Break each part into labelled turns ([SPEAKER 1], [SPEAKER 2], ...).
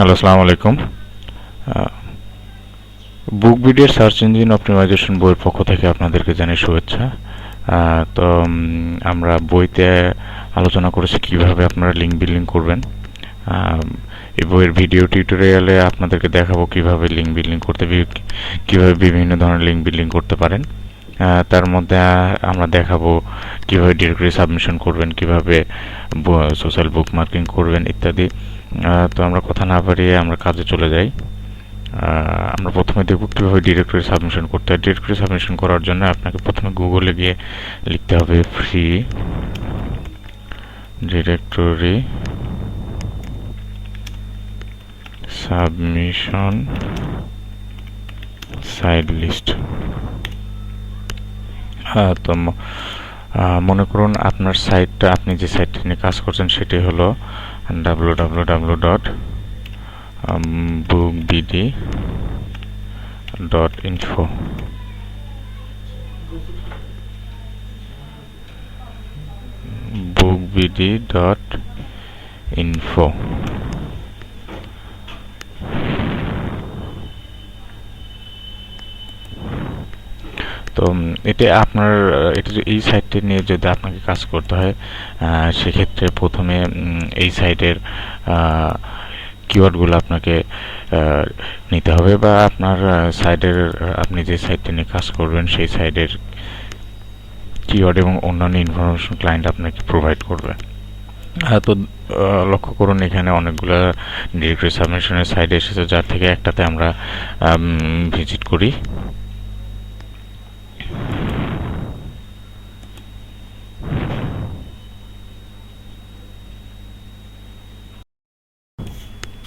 [SPEAKER 1] Hello, আসসালামু আলাইকুম। বুক বিডির search engine optimisation বইয়ের পক্ষ থেকে আপনাদেরকে জানাই শুভেচ্ছা। আমরা বইতে আলোচনা করেছি কিভাবে আপনারা লিঙ্ক বিল্ডিং করবেন। এই বইয়ের ভিডিও টিউটোরিয়ালে আপনাদেরকে দেখাবো কিভাবে লিঙ্ক বিল্ডিং করতে, কিভাবে বিভিন্ন ধরনের লিঙ্ক বিল্ডিং করতে পারেন। তার মধ্যে আমরা দেখাবো কিভাবে ডিরেক্টরি সাবমিশন করবেন, কিভাবে সোশ্যাল বুকমার্কিং করবেন ইত্যাদি। তো আমরা কথা না বাড়িয়ে আমরা কাজে চলে যাই। আমরা প্রথমে দেখব কীভাবে ডিরেক্টরি সাবমিশন করতে হয়। ডিরেক্টরি সাবমিশন করার জন্য আপনাকে প্রথমে গুগলে গিয়ে লিখতে হবে free directory submission site list. তো মনে করুন আপনার সাইটটা, আপনি যে সাইটটা নিয়ে কাজ করছেন সেটি হলো www.bookbd.info। bookbd.info। তো এটা আপনার, এই সাইটটি নিয়ে যদি আপনাকে কাজ করতে হয় সেক্ষেত্রে প্রথমে এই সাইটের কিওয়ার্ডগুলো আপনাকে নিতে হবে, বা আপনার সাইটের, আপনি যে সাইটটি নিয়ে কাজ করবেন সেই সাইটের কিওয়ার্ড এবং অন্যান্য ইনফরমেশন ক্লায়েন্ট আপনাকে প্রোভাইড করবে। তো লক্ষ্য করুন এখানে অনেকগুলো ডিরেক্টরি সাবমিশনের সাইট এসেছে, যার থেকে একটাতে আমরা ভিজিট করি।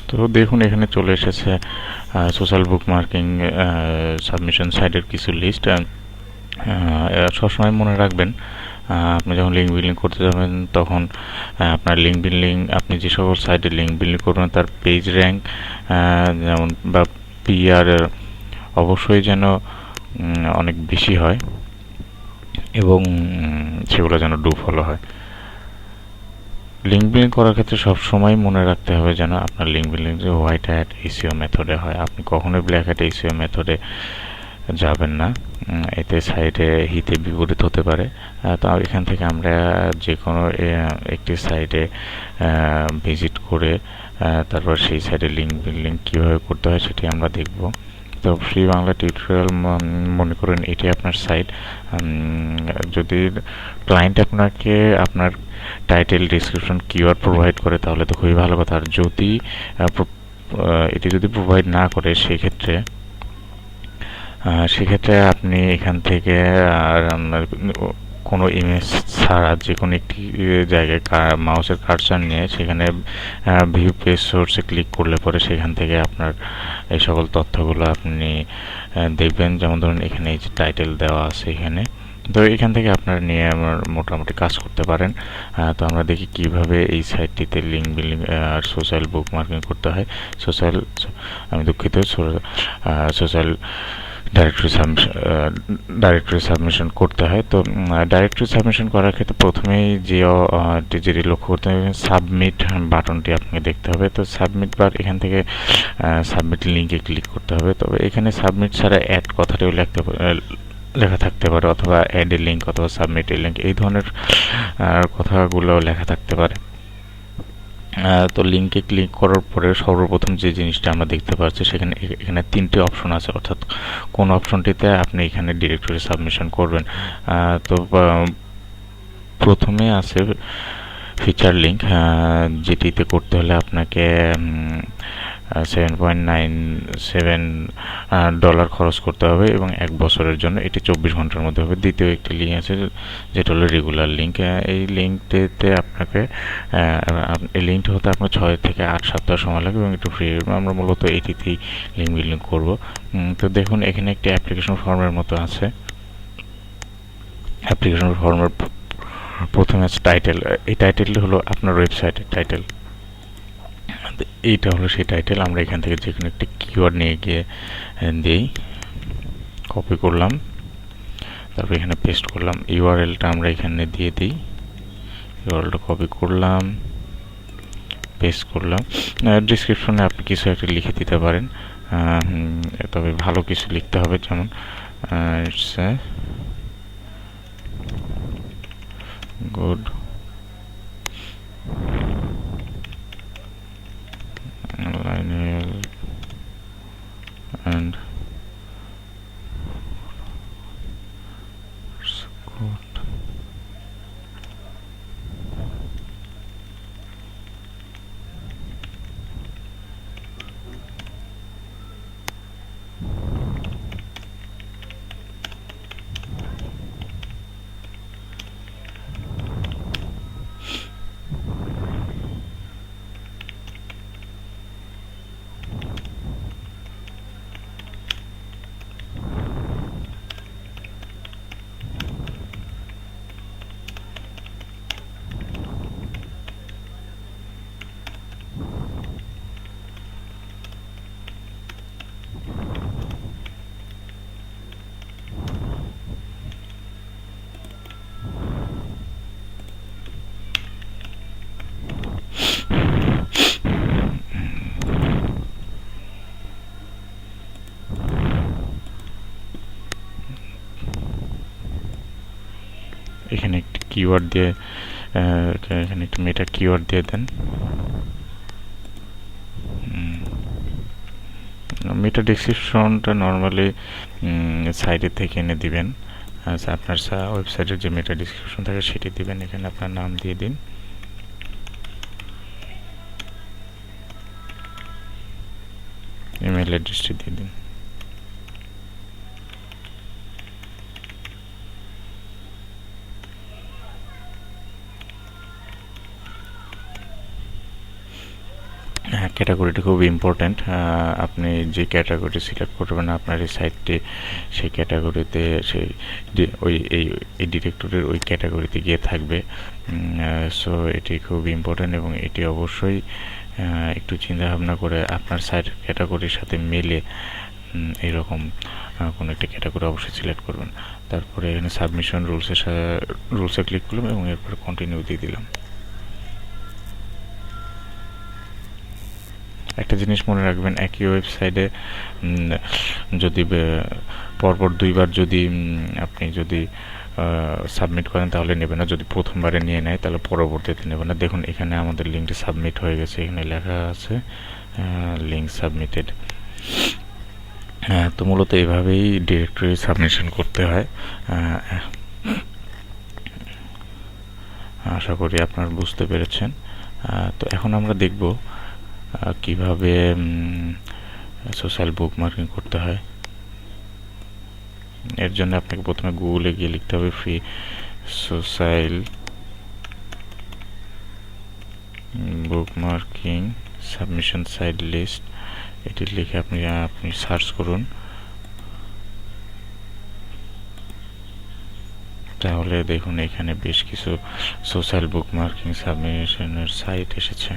[SPEAKER 1] তো দেখুন এখানে চলে এসেছে সোশ্যাল বুকমার্কিং সাবমিশন সাইটের কিছু লিস্ট। সবসময় মনে রাখবেন আপনি যখন লিঙ্ক বিল্ডিং করতে যাবেন তখন আপনার লিঙ্ক বিল্ডিং, আপনি যে সকল সাইটে লিঙ্ক বিল্ডিং করবেন তার পেজ র্যাঙ্ক যেমন বা পিআর অবশ্যই যেন অনেক বেশি হয় এবং সেগুলো যেন ডু ফলো হয়। লিঙ্ক বিল্ডিং করার ক্ষেত্রে সবসময় মনে রাখতে হবে যেন আপনার লিঙ্ক বিল্ডিং যে হোয়াইট হ্যাট এসইও মেথডে হয়। আপনি কখনোই ব্ল্যাক হ্যাট এসইও মেথডে যাবেন না, এতে সাইটে হিতে বিপরীত হতে পারে। তো এখান থেকে আমরা যে কোনো একটি সাইটে ভিজিট করে তারপর সেই সাইটে লিঙ্ক বিল্ডিং কীভাবে করতে হয় সেটি আমরা দেখব। তো ফ্রি বাংলা টিউটোরিয়াল, মনে করেন এটি আপনার সাইট। যদি ক্লায়েন্ট আপনাকে আপনার টাইটেল, ডিসক্রিপশন, কিওয়ার্ড প্রোভাইড করে তাহলে তো খুবই ভালো কথা। আর যদি এটি যদি প্রোভাইড না করে সেক্ষেত্রে আপনি এখান থেকে কোনো ইমেজ ছাড়া যে কোনো একটি জায়গায় মাউসের কার্সার নিয়ে সেখানে ভিউ পেজ সোর্সে ক্লিক করলে পরে সেখান থেকে আপনার এই সকল তথ্যগুলো আপনি দেখবেন। যেমন ধরুন এখানে এই যে টাইটেল দেওয়া আছে এখানে, তো এখান থেকে আপনারা নিয়ে আমার মোটামুটি কাজ করতে পারেন। তো আমরা দেখি কিভাবে এই সাইটটিতে লিঙ্ক বিল্ডিং আর সোশ্যাল বুকমার্কিং করতে হয়। আমি দুঃখিত, সোশ্যাল ডাইরেক্টরি সাবমিশন করতে হয়। তো ডাইরেক্টরি সাবমিশন করার ক্ষেত্রে প্রথমেই যেটি লক্ষ্য করতে হবে, সাবমিট বাটনটি আপনাকে দেখতে হবে। তো সাবমিট বার, এখান থেকে সাবমিট লিঙ্কে ক্লিক করতে হবে। তবে এখানে সাবমিট ছাড়া অ্যাড কথাটিও লেখা থাকতে পারে, অথবা অ্যাড এ লিঙ্ক অথবা সাবমিট এ লিঙ্ক, এই ধরনের কথাগুলো লেখা থাকতে পারে। তো লিঙ্কে ক্লিক করার পরে সর্বপ্রথম যে জিনিসটা আমরা দেখতে পাচ্ছি এখানে তিনটি অপশন আছে, অর্থাৎ কোন অপশনটিতে আপনি এখানে ডিরেক্টরি সাবমিশন করবেন। তো প্রথমে আছে ফিচার লিঙ্ক, যেটিতে করতে হলে আপনাকে $7.97 খরচ করতে হবে এবং 1 বছরের জন্য, এটি 24 ঘন্টার মধ্যে হবে। দ্বিতীয় একটি লিঙ্ক আছে যেটা হলো রেগুলার লিঙ্ক। এই লিঙ্কটিতে আপনাকে এই লিঙ্কটি হতে আপনার 6 থেকে 8 সপ্তাহ সময় লাগবে এবং একটু ফ্রি। আমরা মূলত এটিতেই লিঙ্ক বিল্ডিং করব। তো দেখুন এখানে একটি অ্যাপ্লিকেশন ফর্মের মতো আছে। অ্যাপ্লিকেশন ফর্মের প্রথমে আছে টাইটেল। এই টাইটেলটি হলো আপনার ওয়েবসাইটের টাইটেল। এইটা হলো সেই টাইটেল। আমরা এখান থেকে যে কোনো একটি কিওয়ার্ড নিয়ে গিয়ে দিই, কপি করলাম, তারপর এখানে পেস্ট করলাম। ইউআরএলটা আমরা এখানে দিয়ে দিই, ইউআরএলটা কপি করলাম, পেস্ট করলাম। ডিসক্রিপশনে আপনি কিছু একটা লিখে দিতে পারেন, তবে ভালো কিছু লিখতে হবে, যেমন it's a good lineal and good এখানে একটি কিওয়ার্ড দিয়ে এখানে একটা মেটা কিওয়ার্ড দিয়ে দেন। মেটা ডেসক্রিপশনটা নর্মালি সাইডের থেকে এনে দিবেন। আপনার ওয়েবসাইটের যে মেটা ডেসক্রিপশন থাকে সেটি দিবেন। এখানে আপনার নাম দিয়ে দিন, ইমেল অ্যাড্রেসটি দিয়ে দিন। ক্যাটাগরিটি খুব ইম্পর্ট্যান্ট। আপনি যে ক্যাটাগরি সিলেক্ট করবেন আপনার এই সাইটটি সেই ক্যাটাগরিতে সেই এই ডিরেক্টরির ওই ক্যাটাগরিতে গিয়ে থাকবে। সো এটি খুব ইম্পর্ট্যান্ট এবং এটি অবশ্যই একটু চিন্তা ভাবনা করে আপনার সাইট ক্যাটাগরির সাথে মিলে এইরকম কোনো একটা ক্যাটাগরি অবশ্যই সিলেক্ট করবেন। তারপরে এখানে সাবমিশন রুলসে ক্লিক করলাম এবং এরপর কন্টিনিউ দিয়ে দিলাম। একটা জিনিস মনে রাখবেন, একই ওয়েবসাইটে যদি পরপর দুইবার যদি আপনি যদি সাবমিট করেন তাহলে নেবে না। যদি প্রথমবারে নিয়ে নেয় তাহলে পরবর্তীতে নেবে না। দেখুন এখানে আমাদের লিঙ্কটি সাবমিট হয়ে গেছে, এখানে লেখা আছে লিঙ্ক সাবমিটেড। তো মূলত এভাবেই ডিরেক্টরি সাবমিশন করতে হয়। আশা করি আপনারা বুঝতে পেরেছেন। তো এখন আমরা দেখব কিভাবে সোশ্যাল বুকমার্কিং করতে হয়। এর জন্য আপনাকে প্রথমে গুগলে গিয়ে লিখতে হবে free social bookmarking submission site list. এটি লিখে আপনি সার্চ করুন, তাহলে দেখুন এখানে বেশ কিছু সোশ্যাল বুকমার্কিং সাবমিশনের সাইট এসেছে।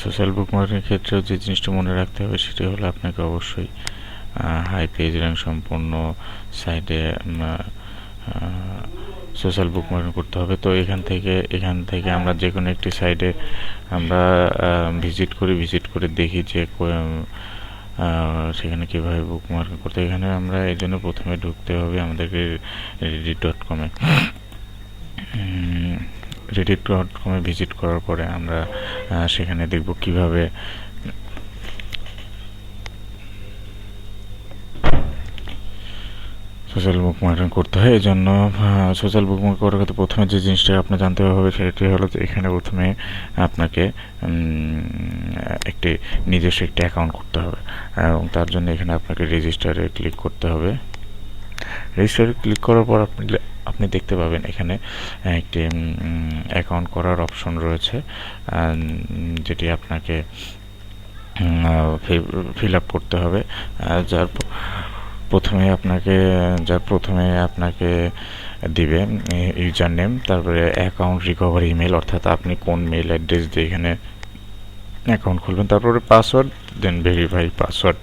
[SPEAKER 1] সোশ্যাল বুকমার্কের ক্ষেত্রেও যে জিনিসটা মনে রাখতে হবে সেটি হলো আপনাকে অবশ্যই হাই পেজ র্যাঙ্ক সম্পন্ন সাইটে সোশ্যাল বুকমার্কিং করতে হবে। তো এখান থেকে আমরা যে কোনো একটি সাইটে আমরা ভিজিট করে দেখি যে সেখানে কীভাবে বুকমার্কিং করতে। এখানে আমরা এই জন্য প্রথমে ঢুকতে হবে আমাদেরকে reddit.com-এ। reddit.com-এ ভিজিট করার পরে আমরা সেখানে দেখব কিভাবে সোশ্যাল বুকমার্কিং করতে হয়। এই জন্য সোশ্যাল বুকমার্ক করার ক্ষেত্রে প্রথমে যে জিনিসটা আপনার জানতে হবে সেটি হলো যে এখানে প্রথমে আপনাকে একটি নিজস্ব একটি অ্যাকাউন্ট করতে হবে এবং তার জন্য এখানে আপনাকে রেজিস্টারে ক্লিক করতে হবে। রেজিস্টারে ক্লিক করার পর আপনি দেখতে পাবেন এখানে একটি অ্যাকাউন্ট করার অপশন রয়েছে, যেটি আপনাকে ফিল আপ করতে হবে। যার প্রথমে আপনাকে দিবে ইউজার নেম, তারপরে অ্যাকাউন্ট রিকভারি ইমেল, অর্থাৎ আপনি কোন মেল অ্যাড্রেস দিয়ে এখানে অ্যাকাউন্ট খুলবেন, তারপরে পাসওয়ার্ড, দেন ভেরিফাই পাসওয়ার্ড।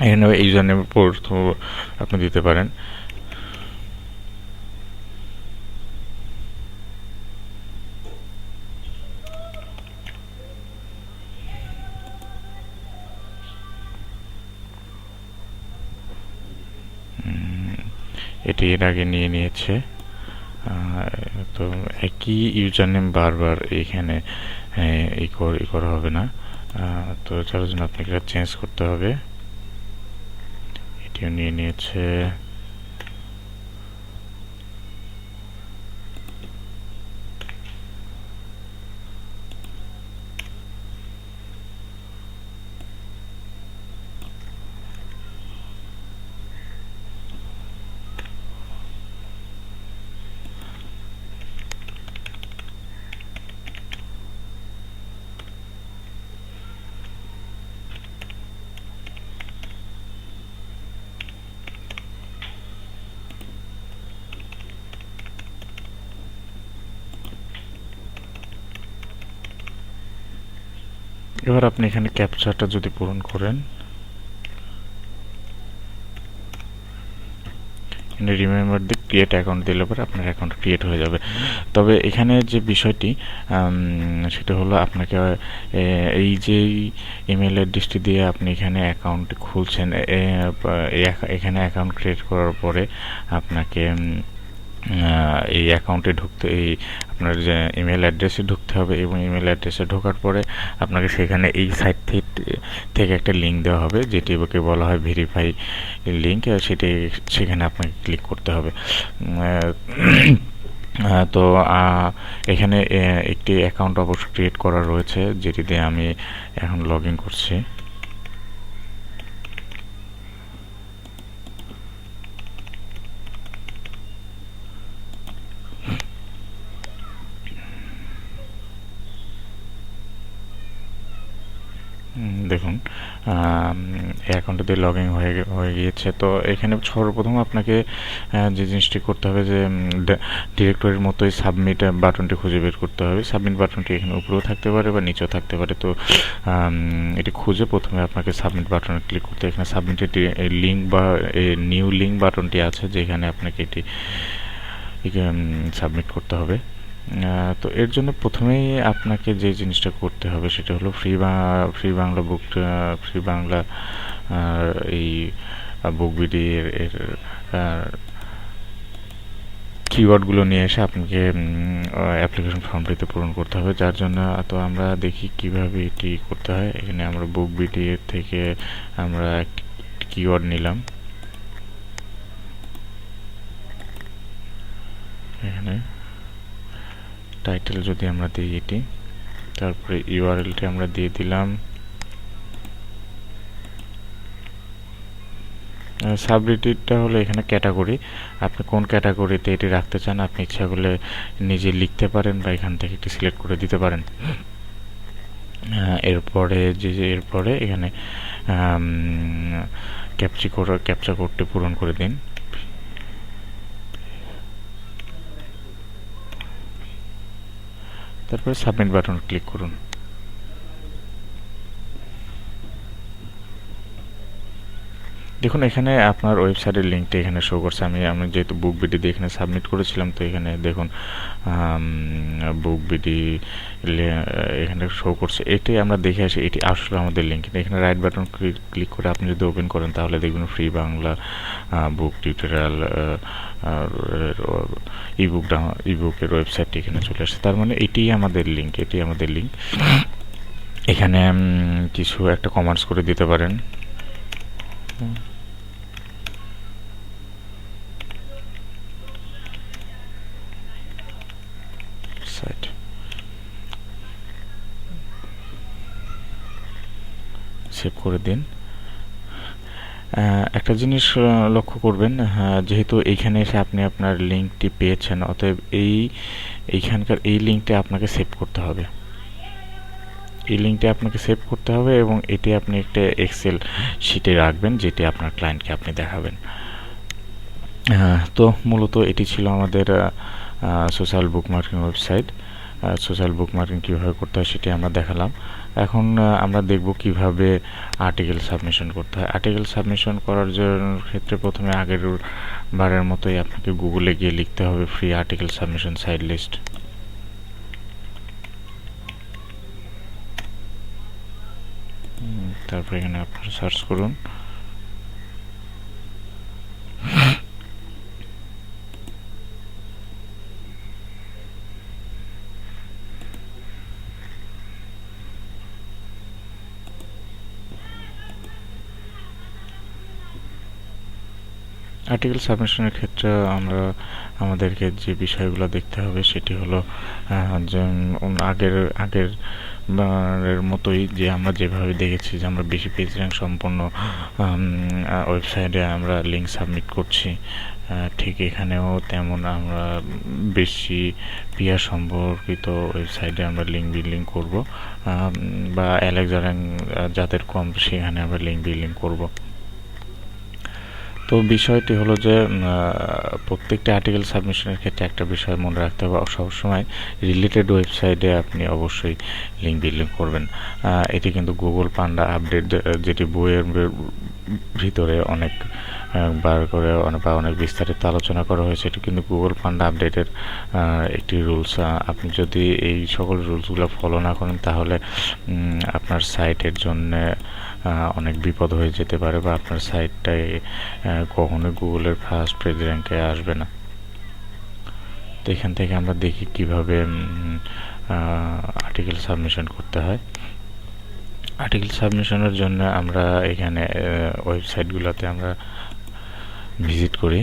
[SPEAKER 1] এখানে ইউজার নেম প্রথম আপনি দিতে পারেন। এটি এর আগে নিয়ে নিয়েছে, তো একই ইউজার নেম বারবার এখানে করা হবে না, তো যার জন্য আপনাকে চেঞ্জ করতে হবে। এটিও নিয়ে নিয়েছে। এবার আপনি এখানে ক্যাপচাটা যদি পূরণ করেন, রিমেম্বার দি ক্রিয়েট অ্যাকাউন্ট দিলে পরে আপনার অ্যাকাউন্ট ক্রিয়েট হয়ে যাবে। তবে এখানে যে বিষয়টি সেটা হলো আপনাকে এই যে ইমেল অ্যাড্রেসটি দিয়ে আপনি এখানে অ্যাকাউন্ট খুলছেন, এখানে অ্যাকাউন্ট ক্রিয়েট করার পরে আপনাকে এই অ্যাকাউন্টে ঢুকতে আপনার যে ইমেল অ্যাড্রেসে ঢুকতে হবে এবং ইমেল অ্যাড্রেসে ঢোকার পরে আপনাকে সেখানে এই সাইট থেকে একটা লিঙ্ক দেওয়া হবে, যেটিকে বলা হয় ভেরিফাই লিঙ্ক। সেখানে আপনাকে ক্লিক করতে হবে। তো এখানে একটি অ্যাকাউন্ট অবশ্য ক্রিয়েট করা রয়েছে, যেটি দিয়ে আমি এখন লগ ইন করছি। দেখুন অ্যাকাউন্টে লগ ইন হয়ে গিয়েছে। তো এখানে সর্বপ্রথম আপনাকে যে জিনিসটি করতে হবে যে ডিরেক্টরির মতোই সাবমিট বাটনটি খুঁজে বের করতে হবে। সাবমিট বাটনটি এখানে উপরেও থাকতে পারে বা নিচেও থাকতে পারে। তো এটি খুঁজে প্রথমে আপনাকে সাবমিট বাটনে ক্লিক করতে, এখানে সাবমিটের লিঙ্ক বা নিউ লিঙ্ক বাটনটি আছে, যেখানে আপনাকে এটি সাবমিট করতে হবে। তো এর জন্য প্রথমেই আপনাকে যে জিনিসটা করতে হবে সেটা হলো ফ্রি বাংলা এই বুকবিডি এর কিওয়ার্ডগুলো নিয়ে এসে আপনাকে অ্যাপ্লিকেশন ফর্মটিতে পূরণ করতে হবে। যার জন্য তো আমরা দেখি কিভাবে এটি করতে হয়। এখানে আমরা বুকবিডি এর থেকে আমরা একটি কিওয়ার্ড নিলাম, এখানে টাইটেল যদি আমরা দিই এটি, তারপরে ইউআরএলটি আমরা দিয়ে দিলাম। সাবরিটিটা হলো এখানে ক্যাটাগরি, আপনি কোন ক্যাটাগরিতে এটি রাখতে চান আপনি ইচ্ছা করলে নিজে লিখতে পারেন বা এখান থেকে এটি সিলেক্ট করে দিতে পারেন। এরপরে এখানে ক্যাপচা কোডটি পূরণ করে দিন। তারপরে সাবমিট বাটন ক্লিক করুন। দেখুন এখানে আপনার ওয়েবসাইটের লিঙ্কটা এখানে শো করছে। আমি যেহেতু বুকবিডি দিয়ে এখানে সাবমিট করেছিলাম, তো এখানে দেখুন বুকবিডি এখানে শো করছে। এটি আমরা দেখে আসি এটি আসলে আমাদের লিঙ্ক। এখানে রাইট বাটন ক্লিক করে আপনি যদি ওপেন করেন তাহলে দেখবেন ফ্রি বাংলা বুক টিউটোরিয়াল ইবুকের ওয়েবসাইটটি এখানে চলে আসছে। তার মানে এটি আমাদের লিঙ্ক, এখানে কিছু একটা কমেন্টস করে দিতে পারেন। সাইট সেভ করে দিন। একটা জিনিস লক্ষ্য করবেন, যেহেতু এইখানে এসে আপনি আপনার লিঙ্কটি পেয়েছেন, অতএব এইখানকার এই লিঙ্কটা আপনাকে সেভ করতে হবে। এবং এটি আপনি একটা এক্সেল শিটে রাখবেন, যেটি আপনার ক্লায়েন্টকে আপনি দেখাবেন। তো মূলত এটি ছিল আমাদের social bookmarking website. Social bookmarking কীভাবে করতে হয় সেটি আমরা দেখালাম। এখন আমরা দেখব কিভাবে আর্টিকেল সাবমিশন করতে হয়। আর্টিকেল সাবমিশন করার ক্ষেত্রে প্রথমে আগের বারের মতোই আপনাকে গুগলে গিয়ে লিখতে হবে free article submission site list. তারপর এখানে আপনারা সার্চ করুন। আর্টিকেল সাবমিশনের ক্ষেত্রে আমাদেরকে যে বিষয়গুলো দেখতে হবে সেটি হলো যে আগের বারের মতোই, যে আমরা যেভাবে দেখেছি যে আমরা বেশি পেজ র্যাঙ্ক সম্পন্ন ওয়েবসাইটে আমরা লিঙ্ক সাবমিট করছি, ঠিক এখানেও তেমন আমরা বেশি পিআর সম্পর্কিত ওয়েবসাইটে আমরা লিঙ্ক বিল্ডিং করব, বা অ্যালেক্সা র্যাঙ্ক যাদের কম সেখানে আমরা লিঙ্ক বিল্ডিং করব। তো বিষয়টি হলো যে প্রত্যেকটা আর্টিকেল সাবমিশনের ক্ষেত্রে একটা বিষয় মনে রাখতে হবে, সবসময় রিলেটেড ওয়েবসাইটে আপনি অবশ্যই লিঙ্ক বিল্ডিং করবেন। এটি কিন্তু গুগল পান্ডা আপডেট, যেটি বইয়ের ভিতরে অনেক বিস্তারিত আলোচনা করা হয়েছে, এটি কিন্তু গুগল পান্ডা আপডেটের একটি রুলস। আপনি যদি এই সকল রুলসগুলো ফলো না করেন তাহলে আপনার সাইটের জন্য অনেক বিপদ হয়ে যেতে পারে, বা আপনার সাইটটাই কখনো গুগলের ফার্স্ট পেজ র্যাঙ্কে আসবে না। তো এখান থেকে আমরা দেখি কিভাবে আর্টিকেল সাবমিশন করতে হয়। আর্টিকেল সাবমিশনের জন্য আমরা এখানে ওয়েবসাইটগুলোতে আমরা ভিজিট করি।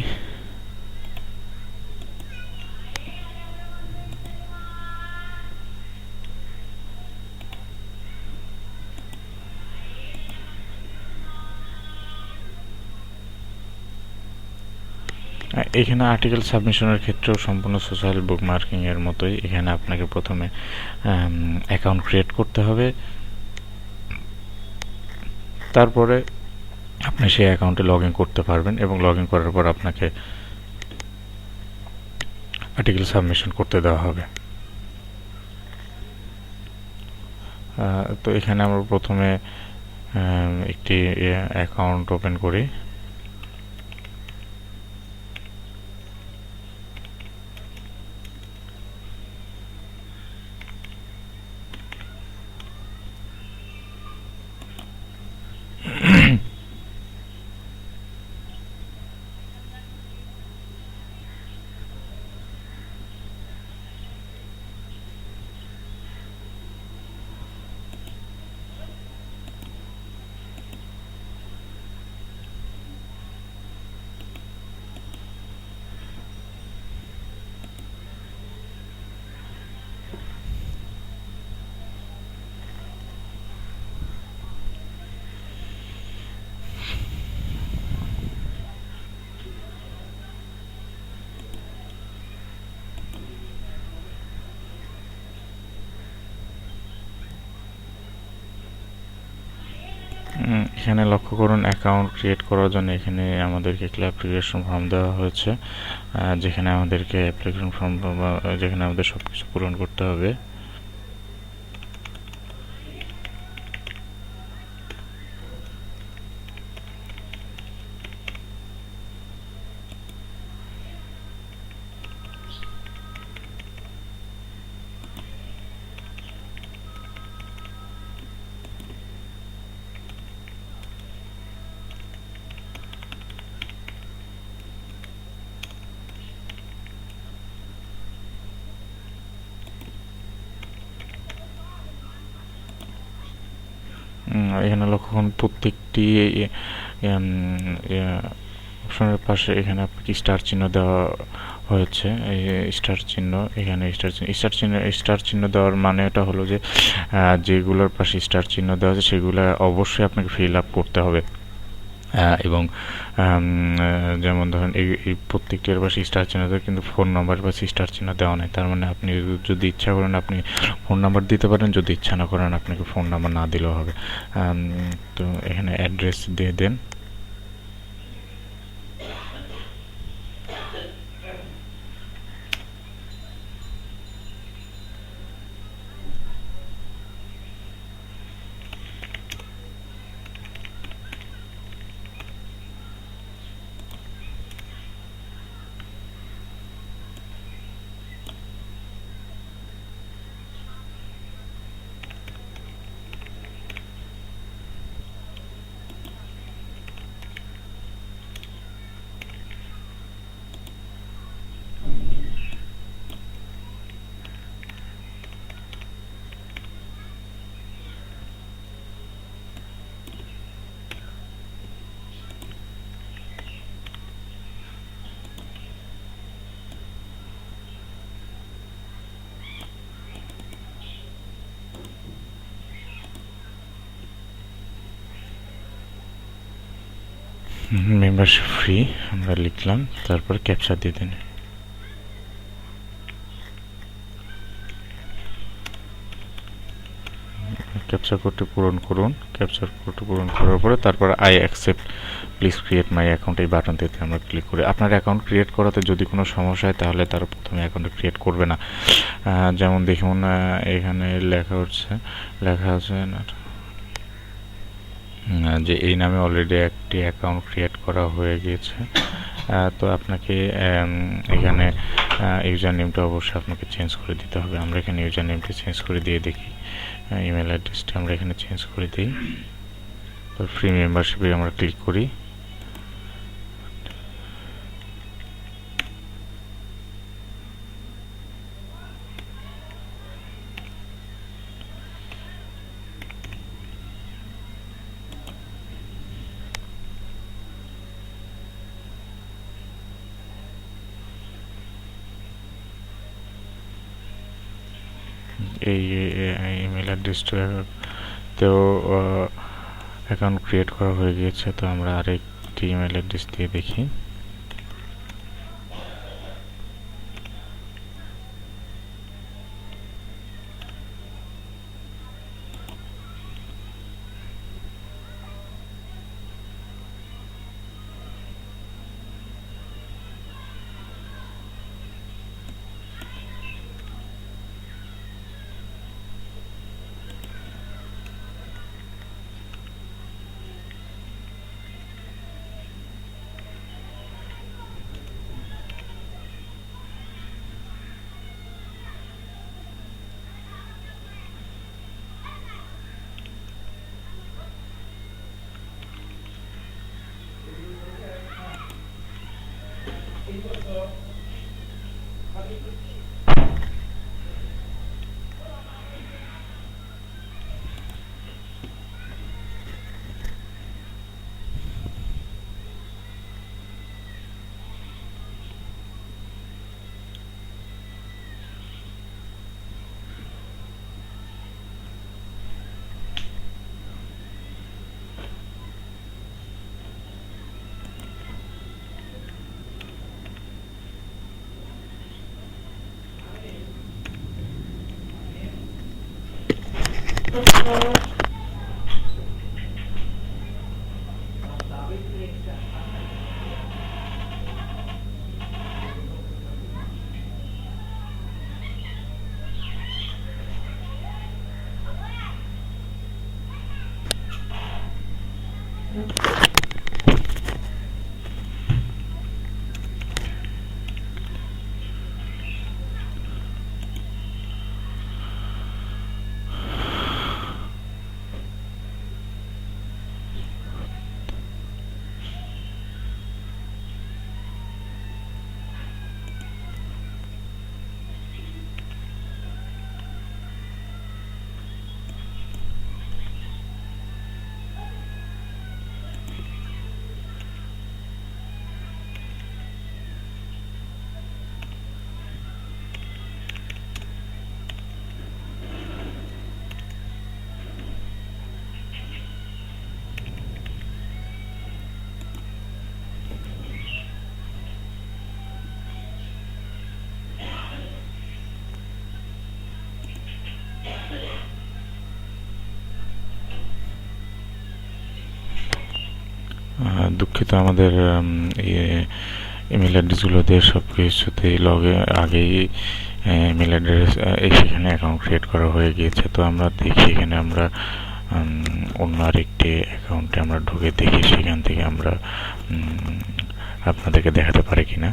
[SPEAKER 1] এখানে আর্টিকেল সাবমিশনের ক্ষেত্রেও সম্পূর্ণ সোশ্যাল বুকমার্কিং এর মতোই, এখানে আপনাকে প্রথমে অ্যাকাউন্ট ক্রিয়েট করতে হবে, তারপরে আপনি সেই অ্যাকাউন্টে লগ ইন করতে পারবেন, এবং লগ ইন করার পর আপনাকে আর্টিকেল সাবমিশন করতে দেওয়া হবে। তো এখানে আমরা প্রথমে একটি অ্যাকাউন্ট ওপেন করি। এখানে লক্ষ্য করুন, অ্যাকাউন্ট ক্রিয়েট করার জন্য এখানে আমাদেরকে একটা অ্যাপ্লিকেশন ফর্ম দেওয়া হয়েছে, যেখানে আমাদেরকে যেখানে আমাদের সব কিছু পূরণ করতে হবে। এখানে লক্ষ্য করুন প্রত্যেকটি অপশনের পাশে এখানে আপনাকে স্টার চিহ্ন দেওয়া হয়েছে। এই স্টার চিহ্ন, এখানে স্টার চিহ্ন দেওয়ার মানেটা হলো যে যেগুলোর পাশে স্টার চিহ্ন দেওয়া আছে সেগুলো অবশ্যই আপনাকে ফিল আপ করতে হবে। এবং যেমন ধরেন এই প্রত্যেকটির পাশে স্টার চিহ্ন দেওয়া, কিন্তু ফোন নাম্বার পাশে স্টার চিহ্ন দেওয়া নেই। তার মানে আপনি যদি ইচ্ছা করেন আপনি ফোন নাম্বার দিতে পারেন, যদি ইচ্ছা না করেন আপনাকে ফোন নাম্বার না দিলেও হবে। তো এখানে অ্যাড্রেস দিয়ে দেন। মেম্বারশিপ ফ্রি আমরা লিখলাম, তারপর ক্যাপচা দিয়ে দিন। ক্যাপচা কোডটি পূরণ করুন। ক্যাপচার কোডটি পূরণ করার পরে তারপর I accept please create my account এই বাটনটিতে আমরা ক্লিক করি। আপনার অ্যাকাউন্ট ক্রিয়েট করাতে যদি কোনো সমস্যা হয় তাহলে তারা প্রথমে অ্যাকাউন্ট ক্রিয়েট করবে না। যেমন দেখুন এখানে লেখা আছে যে এই নামে অলরেডি একটি অ্যাকাউন্ট ক্রিয়েট করা হয়ে গিয়েছে। তো আপনাকে এখানে ইউজার নেমটা অবশ্যই আপনাকে চেঞ্জ করে দিতে হবে। আমরা এখানে ইউজার নেমটা চেঞ্জ করে দিয়ে দেখি। ইমেল অ্যাড্রেসটা আমরা এখানে চেঞ্জ করে দিই। তো ফ্রি মেম্বারশিপে আমরা ক্লিক করি। এই ইমেল অ্যাড্রেসটাতেও অ্যাকাউন্ট ক্রিয়েট করা হয়ে গিয়েছে। তো আমরা আরেকটি ইমেল অ্যাড্রেস দিয়ে দেখি। দুঃখিত, আমাদের ইমেল অ্যাড্রেসগুলো দিয়ে সব কিছুতেই আগেই ইমেল অ্যাড্রেস সেখানে অ্যাকাউন্ট ক্রিয়েট করা হয়ে গিয়েছে। তো আমরা দেখি এখানে আমরা অন্য আরেকটি অ্যাকাউন্টে আমরা ঢুকে দেখি সেখান থেকে আমরা আপনাদেরকে দেখাতে পারি কিনা।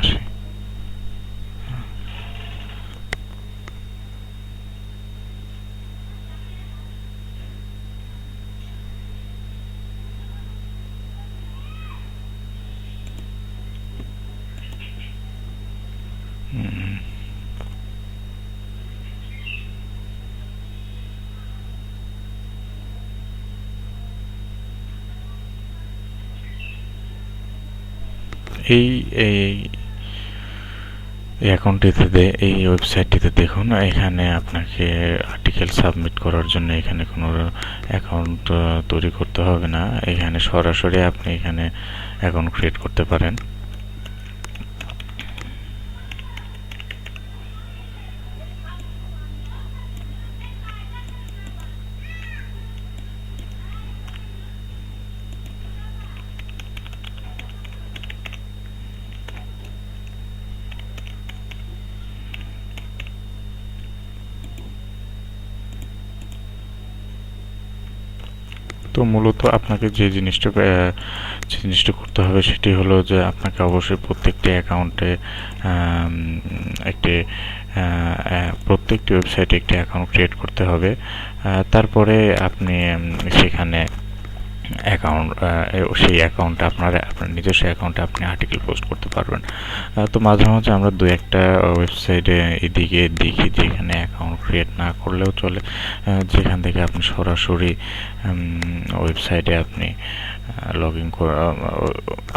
[SPEAKER 1] আসি এই অ্যাকাউন্টটিতে এই ওয়েবসাইটটিতে দেখুন, এখানে আপনাকে আর্টিকেল সাবমিট করার জন্য এখানে কোনো অ্যাকাউন্ট তৈরি করতে হবে না। এখানে সরাসরি আপনি এখানে অ্যাকাউন্ট ক্রিয়েট করতে পারেন। তো মূলত আপনাকে যে জিনিসটা করতে হবে সেটি হলো যে আপনাকে অবশ্যই প্রত্যেকটি অ্যাকাউন্টে প্রত্যেকটি ওয়েবসাইটে একটি অ্যাকাউন্ট ক্রিয়েট করতে হবে। তারপরে আপনি সেখানে সেই অ্যাকাউন্টে আপনার নিজস্ব অ্যাকাউন্টে আপনি আর্টিকেল পোস্ট করতে পারবেন। তো মাঝে মাঝে আমরা দু একটা ওয়েবসাইটে এদিকে দেখি যেখানে অ্যাকাউন্ট ক্রিয়েট না করলেও চলে, যেখান থেকে আপনি সরাসরি ওয়েবসাইটে আপনি লগ ইন করে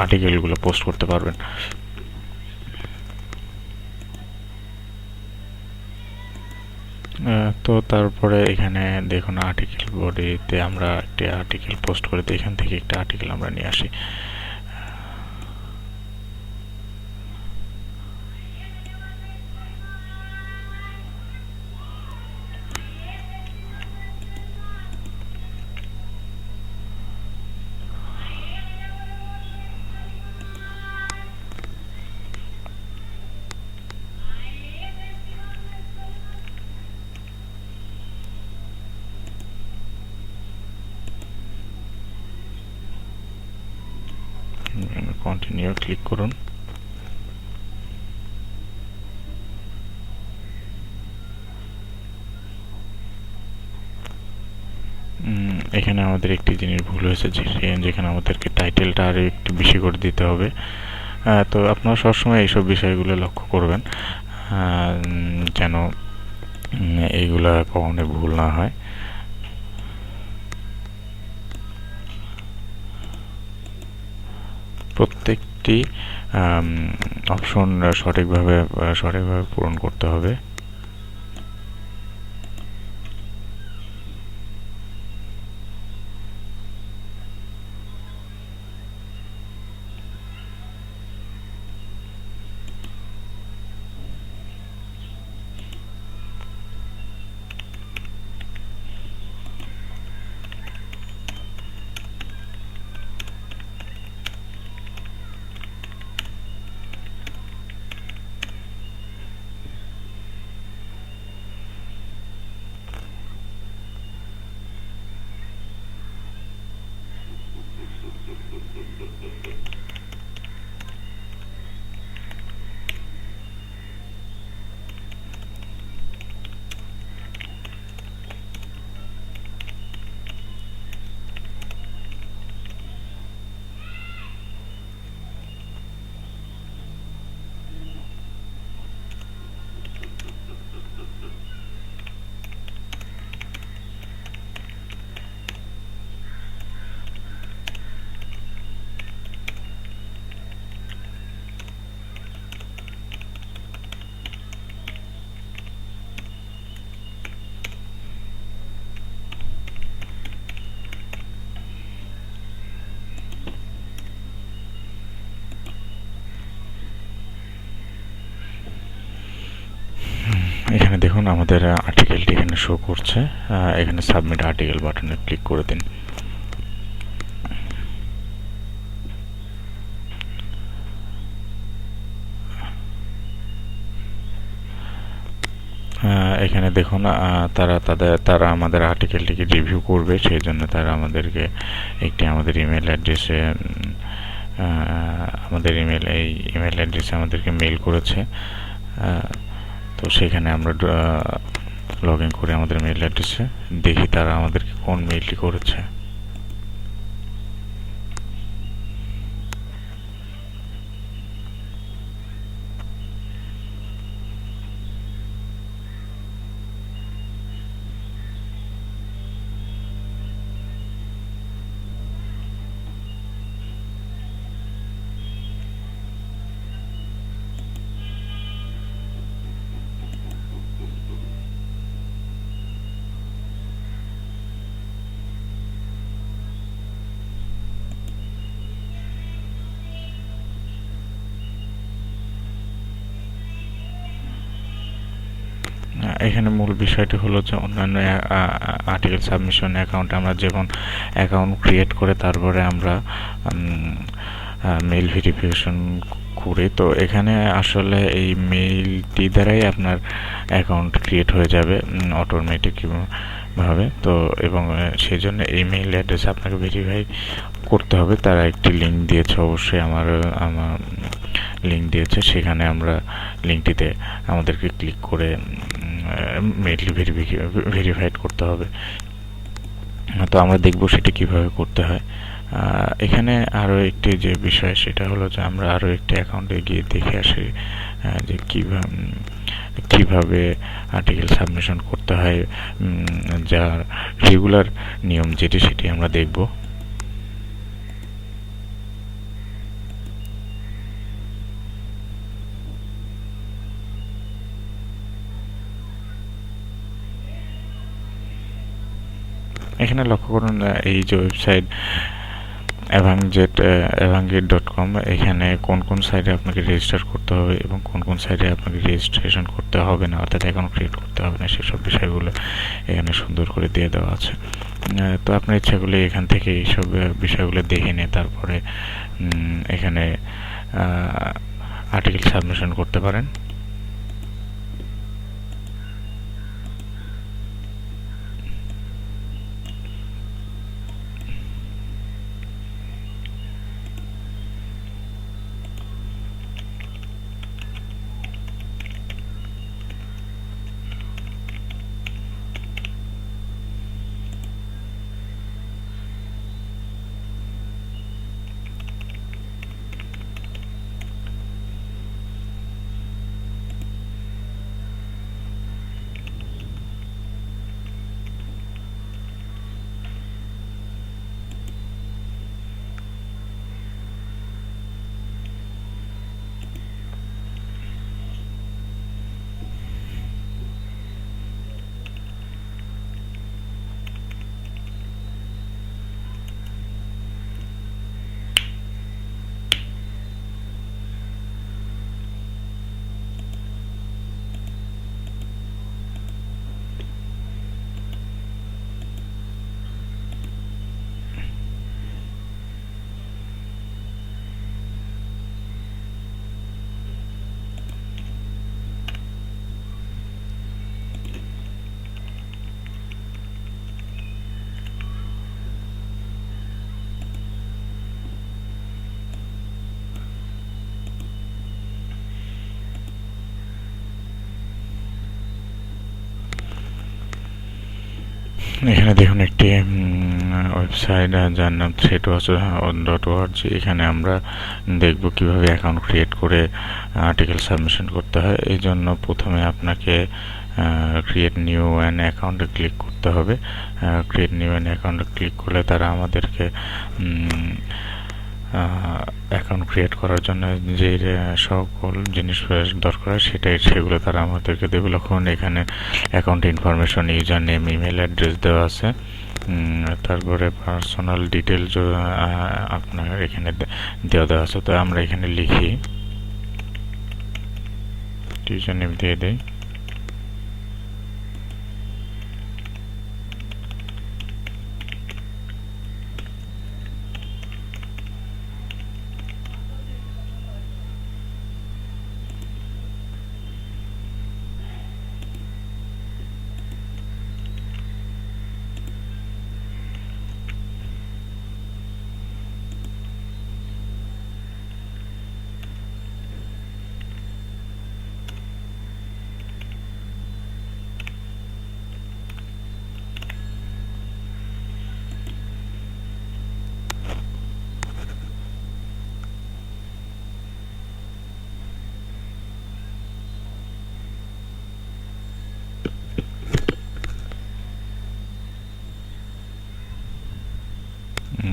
[SPEAKER 1] আর্টিকেলগুলো পোস্ট করতে পারবেন। তো তারপরে এখানে দেখুন আর্টিকেল বডিতে আমরা একটি আর্টিকেল পোস্ট করে দিই, এখান থেকে একটা আর্টিকেল আমরা নিয়ে আসি। কন্টিনিউ ক্লিক করুন। এখানে আমাদের একটি জিনিস ভুল হয়েছে, যেখানে আমাদেরকে টাইটেলটা আরও একটু বেশি করে দিতে হবে। তো আপনারা সবসময় এইসব বিষয়গুলো লক্ষ্য করবেন যেন এইগুলা কখনো ভুল না হয়। প্রত্যেকটি অপশন সঠিকভাবে পূরণ করতে হবে। দেখুন আমাদের আর্টিকেলটি এখানে শো করছে। এখানে সাবমিট আর্টিকেল বাটনে ক্লিক করে দিন। এখানে দেখুন তারা আমাদের আর্টিকেলটিকে রিভিউ করবে, সেই জন্য তারা আমাদেরকে আমাদের ইমেল অ্যাড্রেসে এই ইমেল অ্যাড্রেসে আমাদেরকে মেইল করেছে। তো সেখানে আমরা লগ ইন করে আমাদের মেইল অ্যাড্রেসে দেখি তারা আমাদেরকে কোন মেইলটি করেছে। এখানে মূল বিষয়টি হলো যে অন্যান্য আর্টিকেল সাবমিশন অ্যাকাউন্টে আমরা যেমন অ্যাকাউন্ট ক্রিয়েট করে তারপরে আমরা মেইল ভেরিফিকেশন করি, তো এখানে আসলে এই মেইলটি দ্বারাই আপনার অ্যাকাউন্ট ক্রিয়েট হয়ে যাবে অটোমেটিক ভাবে। তো এবং সেই জন্য এই মেইল অ্যাড্রেস আপনাকে ভেরিফাই করতে হবে। তারা একটি লিঙ্ক দিয়েছে, অবশ্যই আমার লিঙ্ক দিয়েছে, সেখানে আমরা লিঙ্কটিতে আমাদেরকে ক্লিক করে মেইলটি ভেরিফাইড করতে হবে। তো আমরা দেখব সেটি কিভাবে করতে হয়। এখানে আরও একটি যে বিষয় সেটা হলো যে আমরা আরও একটি অ্যাকাউন্টে গিয়ে দেখে আসি যে কিভাবে আর্টিকেল সাবমিশন করতে হয়, যা রেগুলার নিয়ম সেটি আমরা দেখব। এখানে লক্ষ্য করুন এই যে ওয়েবসাইট evangate.com, এখানে কোন কোন সাইটে আপনাকে রেজিস্টার করতে হবে এবং কোন কোন সাইটে আপনাকে রেজিস্ট্রেশন করতে হবে না, অর্থাৎ অ্যাকাউন্ট ক্রিয়েট করতে হবে না, সেসব বিষয়গুলো এখানে সুন্দর করে দিয়ে দেওয়া আছে। তো আপনার ইচ্ছা করলে এখান থেকে এইসব বিষয়গুলো দেখে নিয়ে তারপরে এখানে আর্টিকেল সাবমিশন করতে পারেন। এখানে দেখুন একটি ওয়েবসাইট যার নাম threadwatch.org। এখানে আমরা দেখব কিভাবে অ্যাকাউন্ট ক্রিয়েট করে আর্টিকেল সাবমিশন করতে হয়। এই জন্য প্রথমে আপনাকে ক্রিয়েট নিউ অ্যান অ্যাকাউন্টে ক্লিক করতে হবে। ক্রিয়েট নিউ অ্যান অ্যাকাউন্টে ক্লিক করলে তারা আমাদেরকে অ্যাকাউন্ট ক্রিয়েট করার জন্য যে সকল জিনিস দরকার সেগুলো তারা আমাদেরকে দেবে। লক্ষণ এখানে account information, user name, email address দেওয়া আছে, তারপরে পার্সোনাল ডিটেলস আপনার এখানে দেওয়া আছে। তো আমরা এখানে লিখি, ইউজার নেম দিয়ে দিই,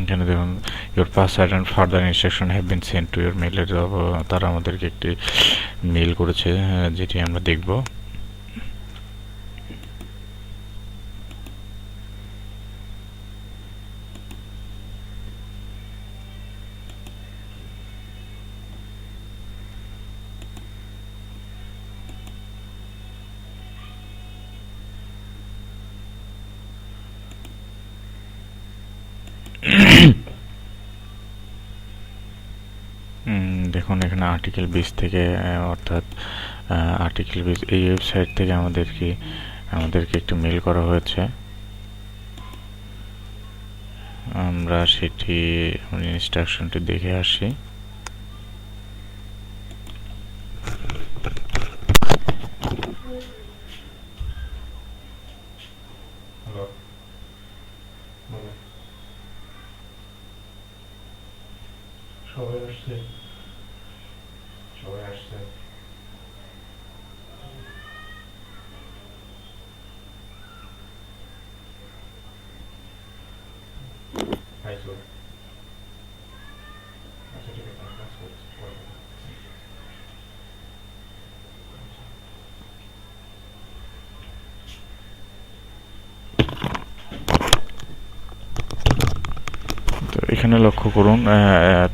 [SPEAKER 1] এখানে দেখুন your password and further instruction have been send to your মেলের, তারা আমাদেরকে একটি মেল করেছে যেটি আমরা দেখব। দেখুন এখানে আর্টিকেল 20 থেকে অর্থাৎ আর্টিকেল 20 এই ওয়েবসাইট থেকে আমাদেরকে একটি মেল করা হয়েছে। আমরা সেটি ইনস্ট্রাকশনটি দেখে আসি। সবাই আসছে, সবাই আসছে। আচ্ছা ঠিক আছে, ক্লাস করছি। তো এখানে লক্ষ্য করুন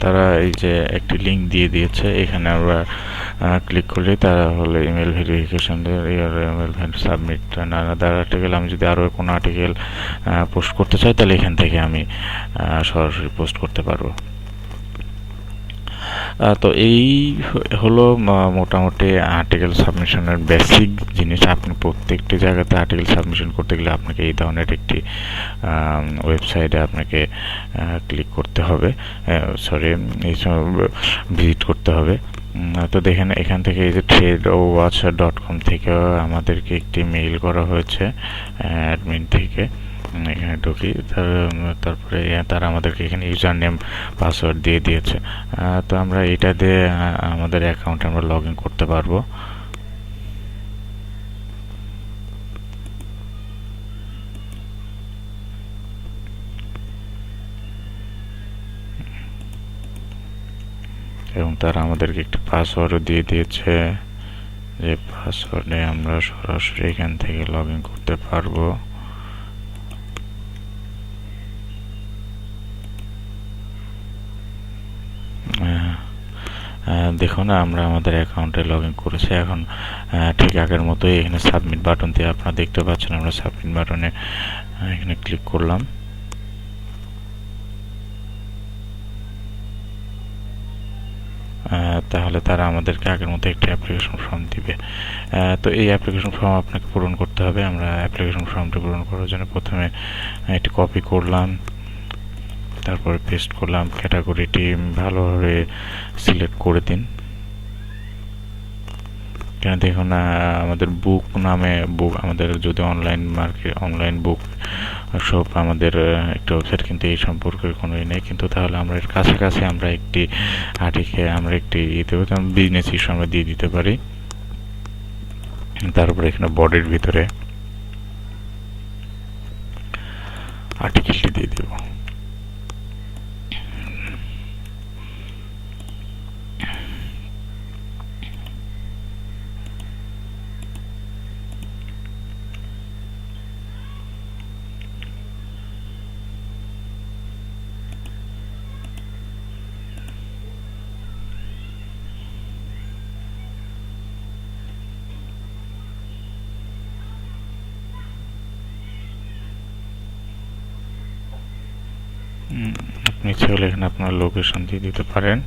[SPEAKER 1] তারা এই যে একটি লিঙ্ক দিয়ে দিয়েছে, এখানে আমরা ক্লিক করলে তারা হলে ইমেল ভেরিফিকেশন ইমেল সাবমিট নানাদার আর্টিকেল। আমি যদি আরও কোনো আর্টিকেল পোস্ট করতে চাই তাহলে এখান থেকে আমি সরাসরি পোস্ট করতে পারবো। তো এই হলো মোটামুটি আর্টিকেল সাবমিশনের বেসিক জিনিস। আপনি প্রত্যেকটি জায়গাতে আর্টিকেল সাবমিশন করতে গেলে আপনাকে এই ধরনের একটি ওয়েবসাইটে আপনাকে ক্লিক করতে হবে, এই ভিজিট করতে হবে। তো দেখেন এখান থেকে এই যে TradeWatch.com থেকেও আমাদেরকে একটি মেইল করা হয়েছে অ্যাডমিন থেকে। এখানে ঢুকি, তারপরে তারা আমাদেরকে এখানে ইউজার নেম পাসওয়ার্ড দিয়ে দিয়েছে। তো আমরা এটা দিয়ে আমাদের অ্যাকাউন্টে আমরা লগ ইন করতে পারবো। এবং তারা আমাদেরকে একটি পাসওয়ার্ডও দিয়ে দিয়েছে, যে পাসওয়ার্ডে আমরা সরাসরি এখান থেকে লগ ইন করতে পারবো। দেখুন আমরা আমাদের অ্যাকাউন্টে লগ ইন করেছি। এখন ঠিক আগের মতোই এখানে সাবমিট বাটন দিয়ে আপনারা দেখতে পাচ্ছেন, আমরা সাবমিট বাটনে এখানে ক্লিক করলাম। তাহলে তারা আমাদেরকে আগের মতো একটি অ্যাপ্লিকেশন ফর্ম দিবে। তো এই অ্যাপ্লিকেশন ফর্ম আপনাকে পূরণ করতে হবে। আমরা অ্যাপ্লিকেশন ফর্মটি পূরণ করার জন্য প্রথমে এটি কপি করলাম, তারপরে পেস্ট করলাম। ক্যাটাগরিটি ভালোভাবে সিলেক্ট করে দিন। এখানে দেখুন আমাদের বুক নামে আমাদের যদি অনলাইন বুক সব আমাদের একটা ওয়েবসাইট, কিন্তু এই সম্পর্কে কোনো নেই। কিন্তু তাহলে আমরা এর কাছাকাছি আমরা একটি আর্টিকেল বিজনেস ইস্যু আমরা দিয়ে দিতে পারি। তারপরে এখানে বডির ভিতরে আর্টিকেলটি দিয়ে দেব। আপনি ইচ্ছে হলে এখানে আপনার লোকেশন দিয়ে দিতে পারেন।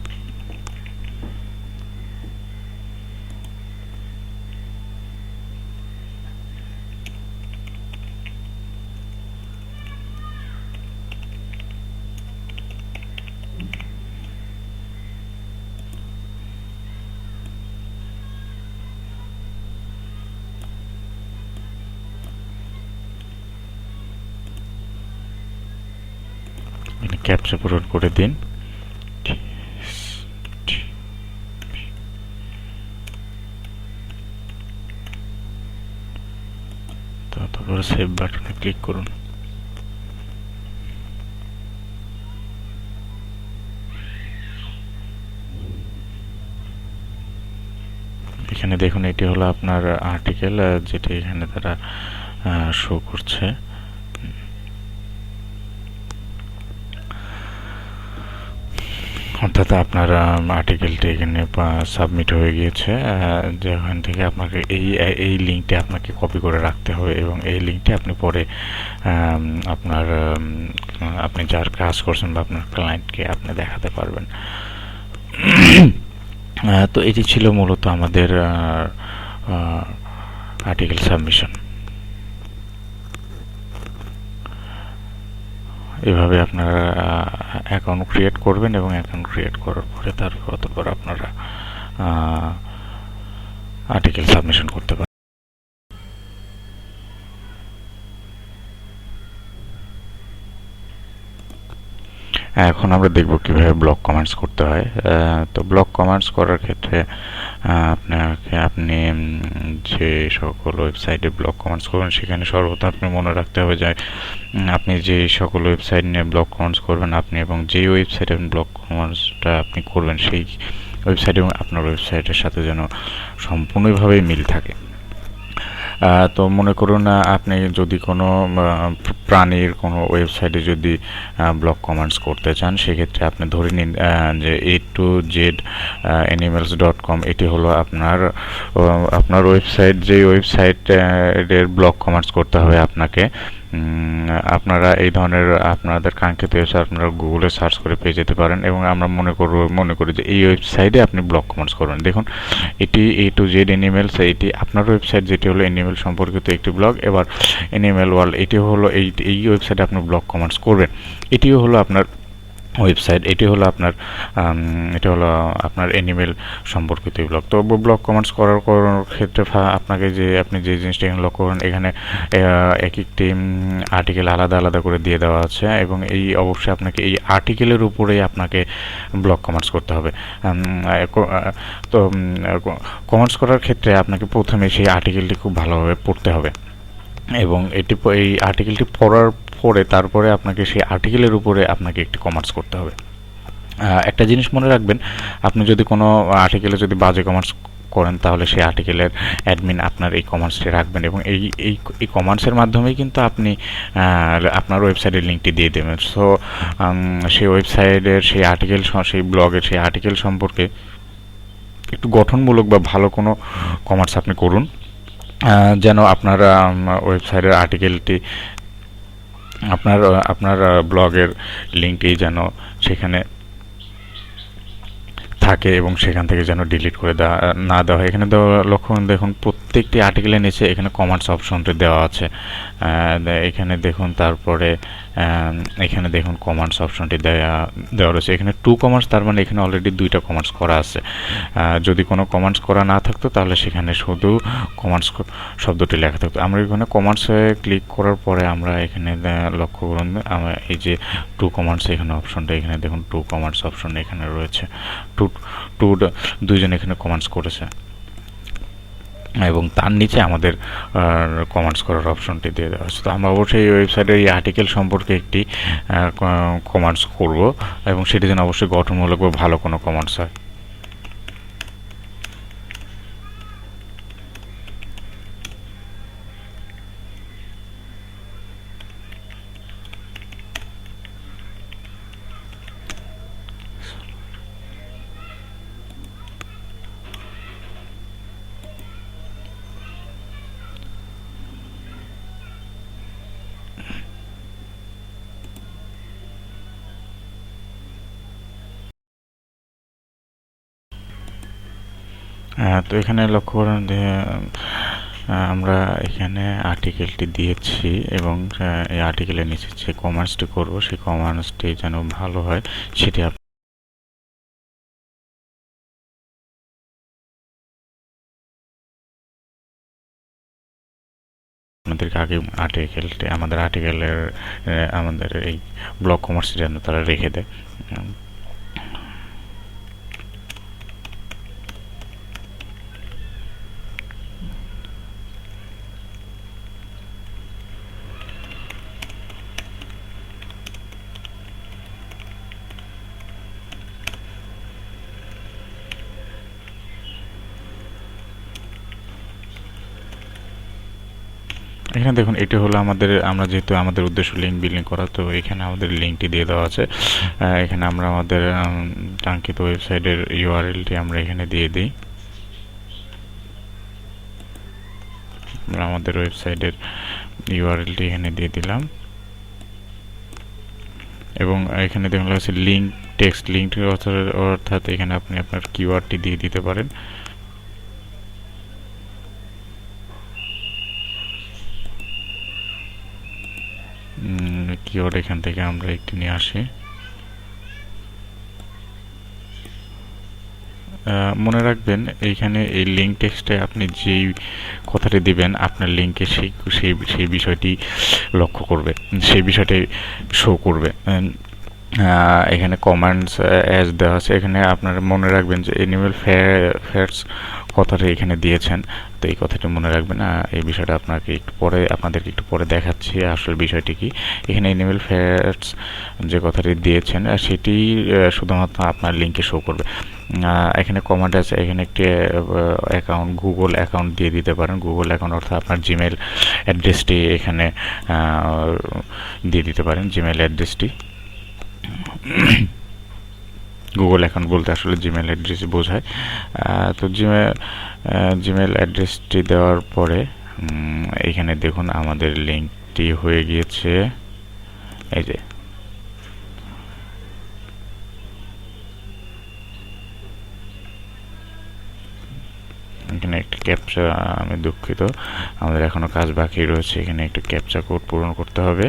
[SPEAKER 1] ক্যাপচা পূরণ করে দিন। তারপরে সেভ বাটনে ক্লিক করুন। এখানে দেখুন এটি হলো আপনার আর্টিকেল, যেটি এখানে তারা শো করছে। অর্থাৎ আপনার আর্টিকেলটি এখানে সাবমিট হয়ে গিয়েছে। যেখান থেকে আপনাকে এই লিঙ্কটি আপনাকে কপি করে রাখতে হবে এবং এই লিঙ্কটি আপনি পরে আপনার আপনি যার কাজ করছেন বা আপনার ক্লায়েন্টকে আপনি দেখাতে পারবেন। তো এটি ছিল মূলত আমাদের আর্টিকেল সাবমিশন। এভাবে আপনারা অ্যাকাউন্ট ক্রিয়েট করবেন এবং অ্যাকাউন্ট ক্রিয়েট করার পরে তারপর আপনারা আর্টিকেল সাবমিশন করতে পারেন। এখন আমরা দেখব কিভাবে ব্লক কমেন্টস করতে হয়। তো ব্লক কমেন্টস করার ক্ষেত্রে আপনি যে সকল ওয়েবসাইটে ব্লক কমেন্টস করবেন সেখানে সর্বদা আপনি মনে রাখতে হবে যে আপনি যে সকল ওয়েবসাইট নিয়ে ব্লক কমেন্টস করবেন আপনি এবং যেই ওয়েবসাইটে ব্লক কমেন্টসটা আপনি করবেন সেই ওয়েবসাইট এবং আপনার ওয়েবসাইটের সাথে যেন সম্পূর্ণভাবেই মিল থাকে। তো মনে করুন আপনি যদি কোনো প্রাণীর কোনো ওয়েবসাইটে যদি ব্লক কমেন্টস করতে চান, সেক্ষেত্রে আপনি ধরে নিন যে a2z animals.com এটি হলো আপনার ওয়েবসাইট। যেই ওয়েবসাইটের ব্লক কমেন্টস করতে হবে আপনাকে, আপনারা এই ধরনের আপনাদের কাঙ্ক্ষিত ওয়েবসাইট আপনারা গুগলে সার্চ করে পেয়ে যেতে পারেন এবং আমরা মনে করি যে এই ওয়েবসাইটে আপনি ব্লক কমেন্টস করবেন। দেখুন এটি A2Z Animals, এটি আপনার ওয়েবসাইট যেটি হলো অ্যানিমেল সম্পর্কিত একটি ব্লগ। এবার অ্যানিমেল ওয়ার্ল্ড এটি হলো এই ওয়েবসাইটে আপনি ব্লগ কমেন্টস করবেন। এটিও হলো আপনার ওয়েবসাইট, এটি হলো আপনার অ্যানিমেল সম্পর্কিত ব্লগ। তো ব্লগ কমেন্টস করার ক্ষেত্রে আপনাকে আপনি যে জিনিসটা এখানে লক্ষ্য করেন, এখানে এক একটি আর্টিকেল আলাদা করে দিয়ে দেওয়া আছে এবং অবশ্যই আপনাকে এই আর্টিকেলের উপরেই আপনাকে ব্লগ কমেন্টস করতে হবে। তো কমেন্টস করার ক্ষেত্রে আপনাকে প্রথমে সেই আর্টিকেলটি খুব ভালোভাবে পড়তে হবে এবং এই আর্টিকেলটি পড়ার পরে তারপরে আপনাকে সেই আর্টিকেলের উপরে আপনাকে একটি কমেন্টস করতে হবে। একটা জিনিস মনে রাখবেন, আপনি যদি কোনো আর্টিকেলে যদি বাজে কমেন্টস করেন তাহলে সেই আর্টিকেলের অ্যাডমিন আপনার এই কমেন্টসটি রাখবেন এবং এই কমেন্টসের মাধ্যমেই কিন্তু আপনি আপনার ওয়েবসাইটের লিঙ্কটি দিয়ে দেবেন। সো সেই ওয়েবসাইটের সেই ব্লগের সেই আর্টিকেল সম্পর্কে একটু গঠনমূলক বা ভালো কোনো কমেন্টস আপনি করুন, যেন আপনার ওয়েবসাইটের আর্টিকেলটি আপনার ব্লগের লিঙ্কটি যেন সেখানে থাকে এবং সেখান থেকে যেন ডিলিট করে না দেওয়া হয়। এখানে দেখুন প্রত্যেকটি আর্টিকেলের নিচে এখানে কমেন্টস অপশনটি দেওয়া আছে। এখানে দেখুন তারপরে এখানে দেখুন কমেন্টস অপশনটি দেওয়া রয়েছে। এখানে 2 কমেন্টস, তার মানে এখানে অলরেডি 2টা কমেন্টস করা আছে। যদি কোনো কমেন্টস করা না থাকতো তাহলে সেখানে শুধু কমেন্টস শব্দটি লেখা থাকতো। আমরা এখানে কমেন্টসে ক্লিক করার পরে আমরা এখানে লক্ষ্য করুন এই যে 2 কমেন্টস এখানে অপশনটা, এখানে দেখুন 2 কমেন্টস অপশন এখানে রয়েছে। দুইজন এখানে কমেন্টস করেছে এবং তার নিচে আমাদের কমেন্টস করার অপশনটি দিয়ে দেওয়া আছে। তো আমরা অবশ্যই এই ওয়েবসাইটের এই আর্টিকেল সম্পর্কে একটি কমেন্টস করব এবং সেটি যেন অবশ্যই গঠনমূলক বা ভালো কোনো কমেন্টস হয়। তো এখানে লক্ষ্য করুন যে আমরা এখানে আর্টিকেলটি দিয়েছি এবং এই আর্টিকেলের নিচে যে কমেন্টসটি করব সেই কমেন্টসটি যেন ভালো হয় সেটি আপনাদেরকে আগে আমাদের আর্টিকেলের আমাদের এই ব্লগ কমার্স যেন তারা রেখে দেয়। এখানে দেখুন এটি হলো আমরা যেহেতু আমাদের উদ্দেশ্য লিঙ্ক বিল্ডিং করা, তো এখানে আমাদের লিঙ্কটি দিয়ে দেওয়া আছে। এখানে আমরা আমাদের কাঙ্ক্ষিত ওয়েবসাইটের ইউআরএলটি আমরা এখানে দিয়ে দিই। আমরা আমাদের ওয়েবসাইটের ইউআরএলটি এখানে দিয়ে দিলাম এবং এখানে দেখুন আছে লিঙ্ক টেক্সট, লিঙ্কটির অর্থাৎ এখানে আপনি আপনার কিওয়ার্ডটি দিয়ে দিতে পারেন। কিওয়ার্ড এখান থেকে আমরা একটি নিয়ে আসি। মনে রাখবেন এইখানে এই লিঙ্ক টেক্সটে আপনি যেই কথাটি দিবেন আপনার লিঙ্কে সেই বিষয়টি লক্ষ্য করবে, সেই বিষয়টি শো করবে। এখানে কমান্ডস অ্যাজ দেওয়া আছে, এখানে আপনারা মনে রাখবেন যে অ্যানিমেল ফ্যাটস কথাটা এখানে দিয়েছেন, তো এই কথাটি মনে রাখবেন। এই বিষয়টা আপনাদেরকে একটু পরে দেখাচ্ছি আসল বিষয়টি কি। এখানে অ্যানিমেল ফ্যাটস যে কথাটি দিয়েছেন সেটি শুধুমাত্র আপনার লিঙ্কে শো করবে। এখানে কমান্ড আছে, এখানে একটি অ্যাকাউন্ট, গুগল অ্যাকাউন্ট দিয়ে দিতে পারেন। গুগল অ্যাকাউন্ট অর্থাৎ আপনার জিমেল অ্যাড্রেসটি এখানে দিয়ে দিতে পারেন, জিমেল অ্যাড্রেসটি। গুগল অ্যাকাউন্ট বলতে আসলে জিমেল অ্যাড্রেস বোঝায়। তো জিমেল অ্যাড্রেসটি দেওয়ার পরে এখানে দেখুন আমাদের লিঙ্কটি হয়ে গিয়েছে। এই যে এখানে একটা ক্যাপচা, আমি দুঃখিত আমাদের এখনো কাজ বাকি রয়েছে, এখানে একটা ক্যাপচা কোড পূরণ করতে হবে।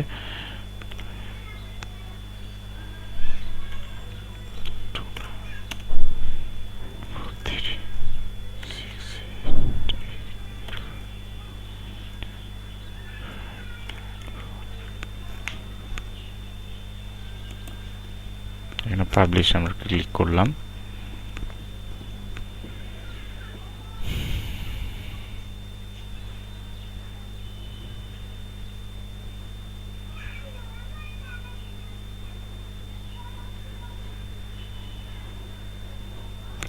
[SPEAKER 1] এখানে পাবলিশ আমরা ক্লিক করলাম।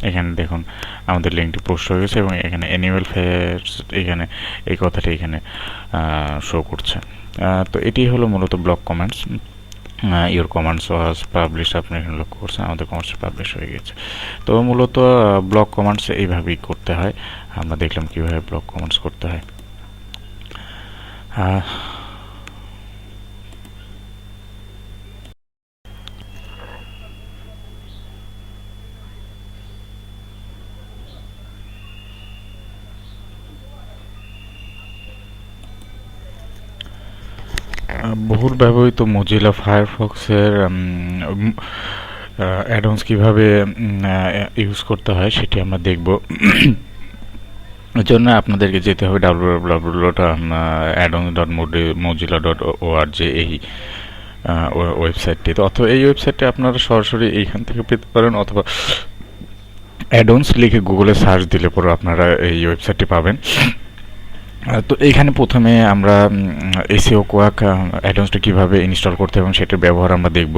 [SPEAKER 1] এখানে দেখুন আমাদের লিঙ্কটি পোস্ট হয়ে গেছে এবং এখানে অ্যানিমেল ফেয়ার্স এখানে এই কথাটি এখানে শো করছে। তো এটি হলো মূলত block comments. Your commands was publish, আপনি এখানে লক্ষ্য করছেন আমাদের কমান্ডস পাবলিশ হয়ে গেছে। তো মূলত ব্লক কমান্ডস এইভাবেই করতে হয়। আমরা দেখলাম কিভাবে ব্লক কমান্ডস করতে হয়। বহুল ব্যবহৃত মোজিলা ফায়ারফক্সের অ্যাডন্স কিভাবে ইউজ করতে হয় সেটি আমরা দেখব। এর জন্য আপনাদেরকে যেতে হবে www.addons.mozilla.org এই ওয়েবসাইটটি। তো অথবা এই ওয়েবসাইটটি আপনারা সরাসরি এইখান থেকে পেতে পারেন, অথবা অ্যাডন্স লিখে গুগলে সার্চ দিলে পরে আপনারা এই ওয়েবসাইটটি পাবেন। তো এইখানে প্রথমে আমরা এসইও কোয়াক অ্যাডন্সটা কীভাবে ইনস্টল করতে এবং সেটার ব্যবহার আমরা দেখব।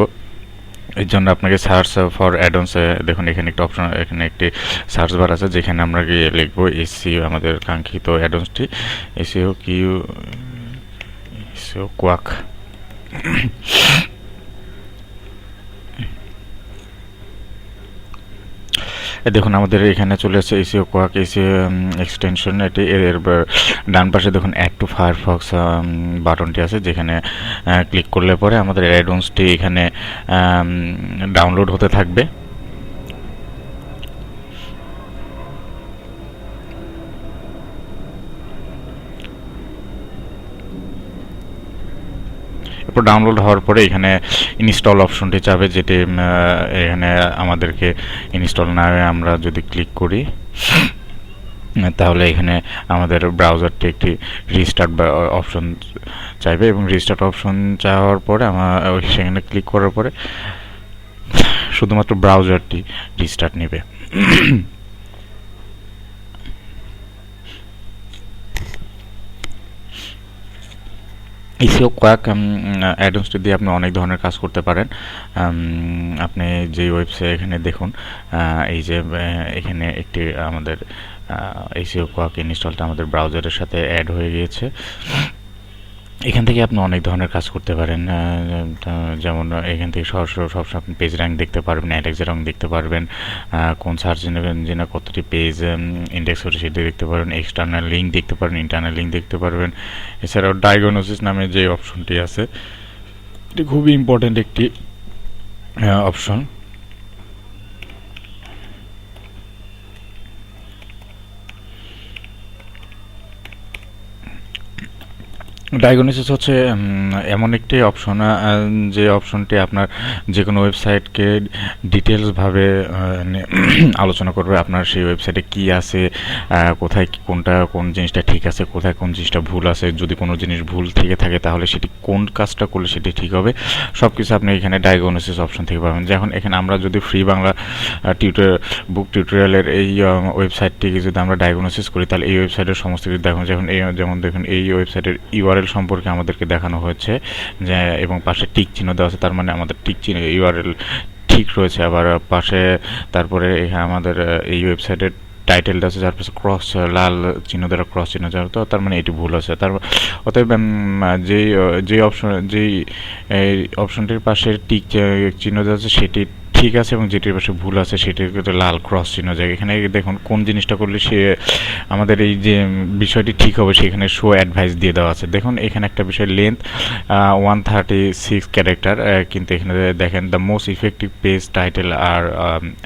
[SPEAKER 1] এর জন্য আপনাকে সার্চ ফর অ্যাডন্স, দেখুন এখানে একটা অপশন, এখানে একটি সার্চ বার আছে যেখানে আমরা গিয়ে লিখবো এসইও, আমাদের কাঙ্ক্ষিত অ্যাডন্সটি এসইও কোয়াক। দেখুন আমাদের এখানে চলে আসছে এসইও কোয়াক এসইও এক্সটেনশন। এটি এর ডান পাশে দেখুন অ্যাড টু ফায়ারফক্স বাটনটি আছে, যেখানে ক্লিক করলে পরে আমাদের অ্যাডন্সটি এখানে ডাউনলোড হতে থাকবে। এরপর ডাউনলোড হওয়ার পরে এখানে ইনস্টল অপশনটি চাবে, যেটি এখানে আমাদেরকে ইনস্টল না হয়ে আমরা যদি ক্লিক করি তাহলে এখানে আমাদের ব্রাউজারটি একটি রিস্টার্ট অপশন চাইবে এবং রিস্টার্ট অপশন চাওয়ার পরে সেখানে ক্লিক করার পরে শুধুমাত্র ব্রাউজারটি রিস্টার্ট নেবে। এসইও কোয়াক অ্যাডন্সটি দিয়ে আপনি অনেক ধরনের কাজ করতে পারেন। আপনি যে ওয়েবসাইট এখানে দেখুন, এই যে এখানে একটি আমাদের এসইও কোয়াক ইনস্টলটা আমাদের ব্রাউজারের সাথে অ্যাড হয়ে গিয়েছে। এখান থেকে আপনি অনেক ধরনের কাজ করতে পারেন, যেমন এখান থেকে সরাসরি সবসময় আপনি পেজ র্যাঙ্ক দেখতে পারবেন, অ্যালেক্সা র্যাঙ্ক দেখতে পারবেন, কোন সার্চ ইঞ্জিনে কতটি পেজ ইন্ডেক্স হচ্ছে সেটা দেখতে পারবেন, এক্সটার্নাল লিঙ্ক দেখতে পারবেন, ইন্টারনাল লিঙ্ক দেখতে পারবেন। এছাড়াও ডায়াগনোসিস নামে যে অপশনটি আছে এটি খুবই ইম্পর্ট্যান্ট একটি অপশন। ডায়াগনোসিস হচ্ছে এমন একটি অপশন, যে অপশনটি আপনার যে কোনো ওয়েবসাইটকে ডিটেলসভাবে আলোচনা করবে, আপনার সেই ওয়েবসাইটে কি আছে, কোথায় কোন জিনিসটা ঠিক আছে, কোথায় কোন জিনিসটা ভুল আছে, যদি কোনো জিনিস ভুল থেকে থাকে তাহলে সেটি কোন কাজটা করলে সেটি ঠিক হবে, সব কিছু আপনি এখানে ডায়াগনোসিস অপশন থেকে পাবেন। যেমন এখানে আমরা যদি ফ্রি বাংলা বুক টিউটোরিয়ালের এই ওয়েবসাইটটিকে যদি আমরা ডায়াগনোসিস করি তাহলে এই ওয়েবসাইটের সমস্ত কিছু দেখুন। যেমন দেখুন এই ওয়েবসাইটের ইউআরএল সম্পর্কে আমাদেরকে দেখানো হয়েছে যে, এবং পাশে টিক চিহ্ন দেওয়া আছে, তার মানে আমাদের টিক চিহ্ন ইউআরএল ঠিক রয়েছে। আবার পাশে তারপরে এখানে আমাদের এই ওয়েবসাইটের টাইটেল আছে যার পাশে ক্রস লাল চিহ্ন দ্বারা ক্রস চিহ্ন যার, তো তার মানে এটি ভুল আছে। তার অতএব যেই অপশনটির পাশে টিক চিহ্ন দেওয়া আছে সেটি ঠিক আছে এবং যেটির পাশে ভুল আছে সেটির ক্ষেত্রে লাল ক্রস চিহ্ন যায়। এখানে দেখুন কোন জিনিসটা করলে সে আমাদের এই যে বিষয়টি ঠিক হবে সেখানে শো অ্যাডভাইস দিয়ে দেওয়া আছে। দেখুন এখানে একটা বিষয় লেন্থ 136 ক্যারেক্টার, কিন্তু এখানে দেখেন the most effective page title are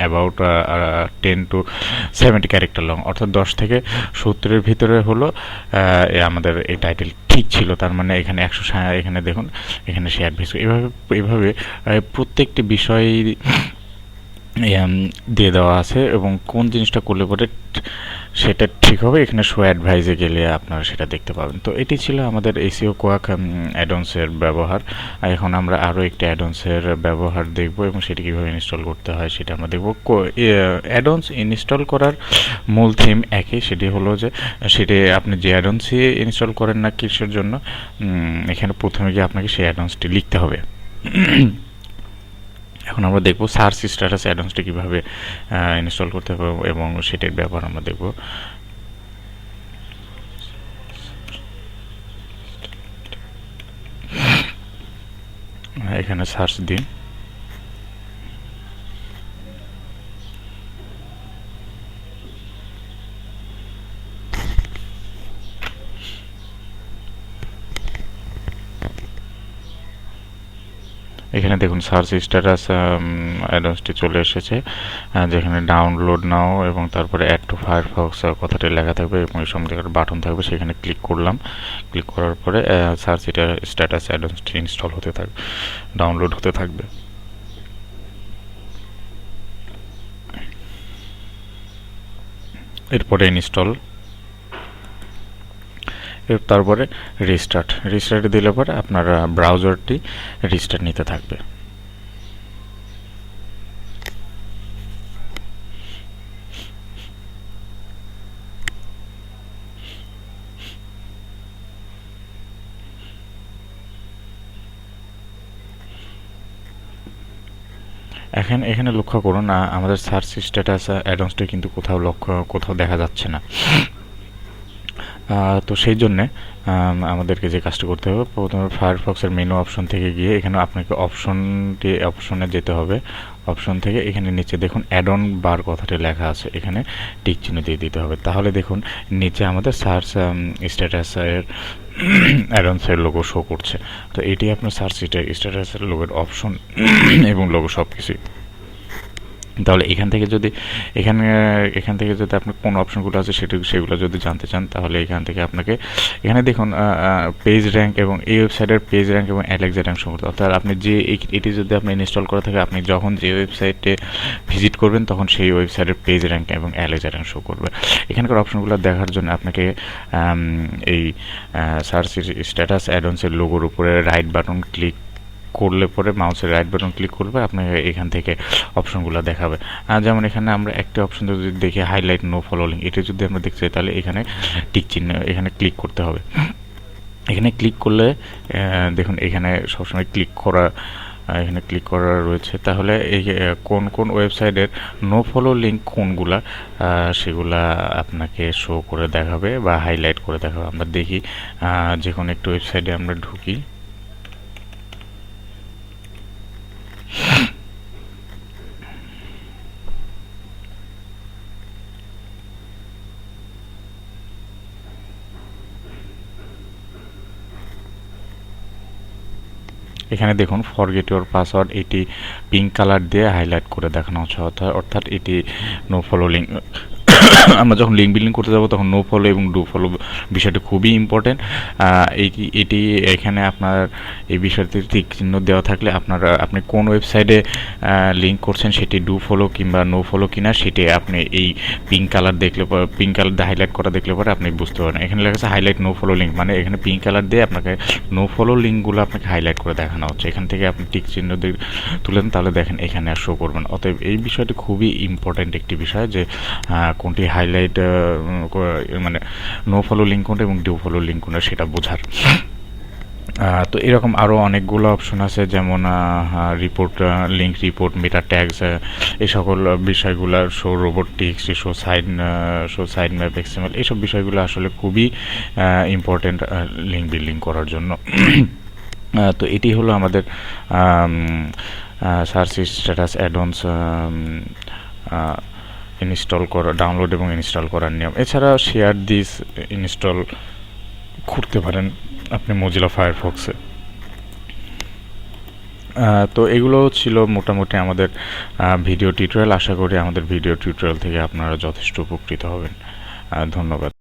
[SPEAKER 1] about 10 to 70 character long, অর্থাৎ 10 থেকে 70-এর ভিতরে হলো আমাদের এই টাইটেল ঠিক ছিল। তার মানে এখানে 100, এখানে দেখুন এখানে সে অ্যাডভাইস এভাবে প্রত্যেকটি বিষয় দিয়ে দেওয়া আছে এবং কোন জিনিসটা করলে পরে সেটা ঠিক হবে এখানে শো অ্যাডভাইসে গেলে আপনারা সেটা দেখতে পাবেন। তো এটি ছিল আমাদের এসইও কোয়াক অ্যাডন্সের ব্যবহার। এখন আমরা আরও একটি অ্যাডন্সের ব্যবহার দেখব এবং সেটি কীভাবে ইনস্টল করতে হয় সেটা আমরা দেখব। অ্যাডন্স ইনস্টল করার মূল থিম একই, সেটি হলো যে সেটি আপনি যে অ্যাডন্সই ইনস্টল করেন না কিসের জন্য, এখানে প্রথমে গিয়ে আপনাকে সেই অ্যাডন্সটি লিখতে হবে। এখন আমরা দেখব সার্চ স্ট্যাটাস অ্যাডন্সটি কীভাবে ইনস্টল করতে হবে এবং সেটির ব্যবহার আমরা দেখব। এখানে সার্চ দিন, এখানে দেখুন সার্চ স্ট্যাটাস অ্যাডন্সটি চলে এসেছে, যেখানে ডাউনলোড নাও এবং তারপরে অ্যাড টু ফায়ারফক্স কথাটি লেখা থাকবে এবং এই সময় একটা বাটন থাকবে, সেখানে ক্লিক করলাম। ক্লিক করার পরে সার্চ স্ট্যাটাস অ্যাডন্সটি ইনস্টল হতে থাকবে, ডাউনলোড হতে থাকবে। এরপরে ইনস্টল, তারপরে রিস্টার্ট দিলে পরে আপনার ব্রাউজারটি রিস্টার্ট নিতে থাকবে। এখানে লক্ষ্য করুন আমাদের সার্চ স্ট্যাটাস অ্যাডন্সটি কিন্তু কোথাও দেখা যাচ্ছে না। তো সেই জন্যে আমাদেরকে যে কাজটা করতে হবে, প্রথমে ফায়ারফক্সের মেনু অপশন থেকে গিয়ে এখানে আপনাকে অপশনে যেতে হবে। অপশন থেকে এখানে নিচে দেখুন অ্যাড অন বার কথাটি লেখা আছে, এখানে টিক চিহ্ন দিয়ে দিতে হবে। তাহলে দেখুন নিচে আমাদের সার্চ স্ট্যাটাসের অ্যাডন্সের লোগো শো করছে। তো এটি আপনার সার্চ স্ট্যাটাসের লোগোর অপশন এবং লোগো সব কিছুই। তাহলে এখান থেকে যদি আপনার কোন অপশনগুলো আছে সেগুলো যদি জানতে চান তাহলে এখান থেকে আপনাকে এখানে দেখুন পেজ র্যাঙ্ক এবং এই ওয়েবসাইটের পেজ র্যাঙ্ক এবং অ্যালেক্সা র্যাঙ্ক সম্পর্কে, অর্থাৎ আপনি এটি যদি আপনি ইনস্টল করা থাকে, আপনি যখন যে ওয়েবসাইটে ভিজিট করবেন তখন সেই ওয়েবসাইটের পেজ র্যাঙ্ক এবং অ্যালেক্সা র্যাঙ্ক শো করবে। এখানকার অপশনগুলো দেখার জন্য আপনাকে এই সার্চ স্ট্যাটাস অ্যাডন্সের লোগোর উপরে রাইট বাটন ক্লিক করলে পরে মাউসের রাইট বাটন ক্লিক করবে, আপনাকে এখান থেকে অপশনগুলো দেখাবে। যেমন এখানে আমরা একটা অপশন যদি দেখি হাইলাইট নো ফলোইং, এটা যদি আমরা দেখতে চাই তাহলে এখানে টিক চিহ্ন এখানে ক্লিক করতে হবে। এখানে ক্লিক করলে দেখুন এখানে সবসময় ক্লিক করা এখানে ক্লিক করা রয়েছে। তাহলে এই কোন কোন ওয়েবসাইটের নো ফলো লিঙ্ক কোনগুলা সেগুলা আপনাকে শো করে দেখাবে বা হাইলাইট করে দেখাবে। আমরা দেখি যে কোনো একটু ওয়েবসাইটে আমরা ঢুকি। এখানে দেখুন ফরগেট ইউর পাসওয়ার্ড, এটি পিঙ্ক কালার দিয়ে হাইলাইট করে দেখানো হচ্ছে, অর্থাৎ এটি নো ফলো লিঙ্ক। আমরা যখন লিঙ্ক বিল্ডিং করতে যাব তখন নো ফলো এবং ডু ফলো বিষয়টি খুবই ইম্পর্টেন্ট। এটি এখানে আপনার এই বিষয়টি টিক চিহ্ন দেওয়া থাকলে আপনি কোন ওয়েবসাইটে লিঙ্ক করছেন সেটি ডু ফলো কিংবা নো ফলো কিনা সেটি আপনি এই পিঙ্ক কালার দেখলে পিঙ্ক কালার দিয়ে হাইলাইট করা দেখলে পরে আপনি বুঝতে পারেন। এখানে লেখা আছে হাইলাইট নো ফলো লিঙ্ক, মানে এখানে পিঙ্ক কালার দিয়ে আপনাকে নো ফলো লিঙ্কগুলো আপনাকে হাইলাইট করে দেখানো হচ্ছে। এখান থেকে আপনি টিক চিহ্ন দিয়ে তুলেন, তাহলে দেখেন এখানে আর শো করবেন। অতএব এই বিষয়টি খুবই ইম্পর্টেন্ট একটি বিষয় যে কোনটি হাইলাইট মানে নো ফলো লিঙ্ক কোনটা এবং ডু ফলো লিঙ্ক কোনটা সেটা বোঝার। তো এরকম আরও অনেকগুলো অপশন আছে, যেমন রিপোর্ট লিঙ্ক রিপোর্ট, মেটা ট্যাগস, এই সকল বিষয়গুলো, show robotics, show side map, XML, এইসব বিষয়গুলো আসলে খুবই ইম্পর্টেন্ট লিঙ্ক বিল্ডিং করার জন্য। তো এটি হলো আমাদের সার্চ স্ট্যাটাস অ্যাডঅনস ইনস্টল করা, ডাউনলোড এবং ইনস্টল করার নিয়ম। এছাড়া শেয়ার দিস ইনস্টল করতে পারেন আপনি মোজিলা ফায়ারফক্সে। তো এগুলো ছিল মোটামুটি আমাদের ভিডিও টিউটোরিয়াল। আশা করি আমাদের ভিডিও টিউটোরিয়াল থেকে আপনারা যথেষ্ট উপকৃত হবেন। ধন্যবাদ।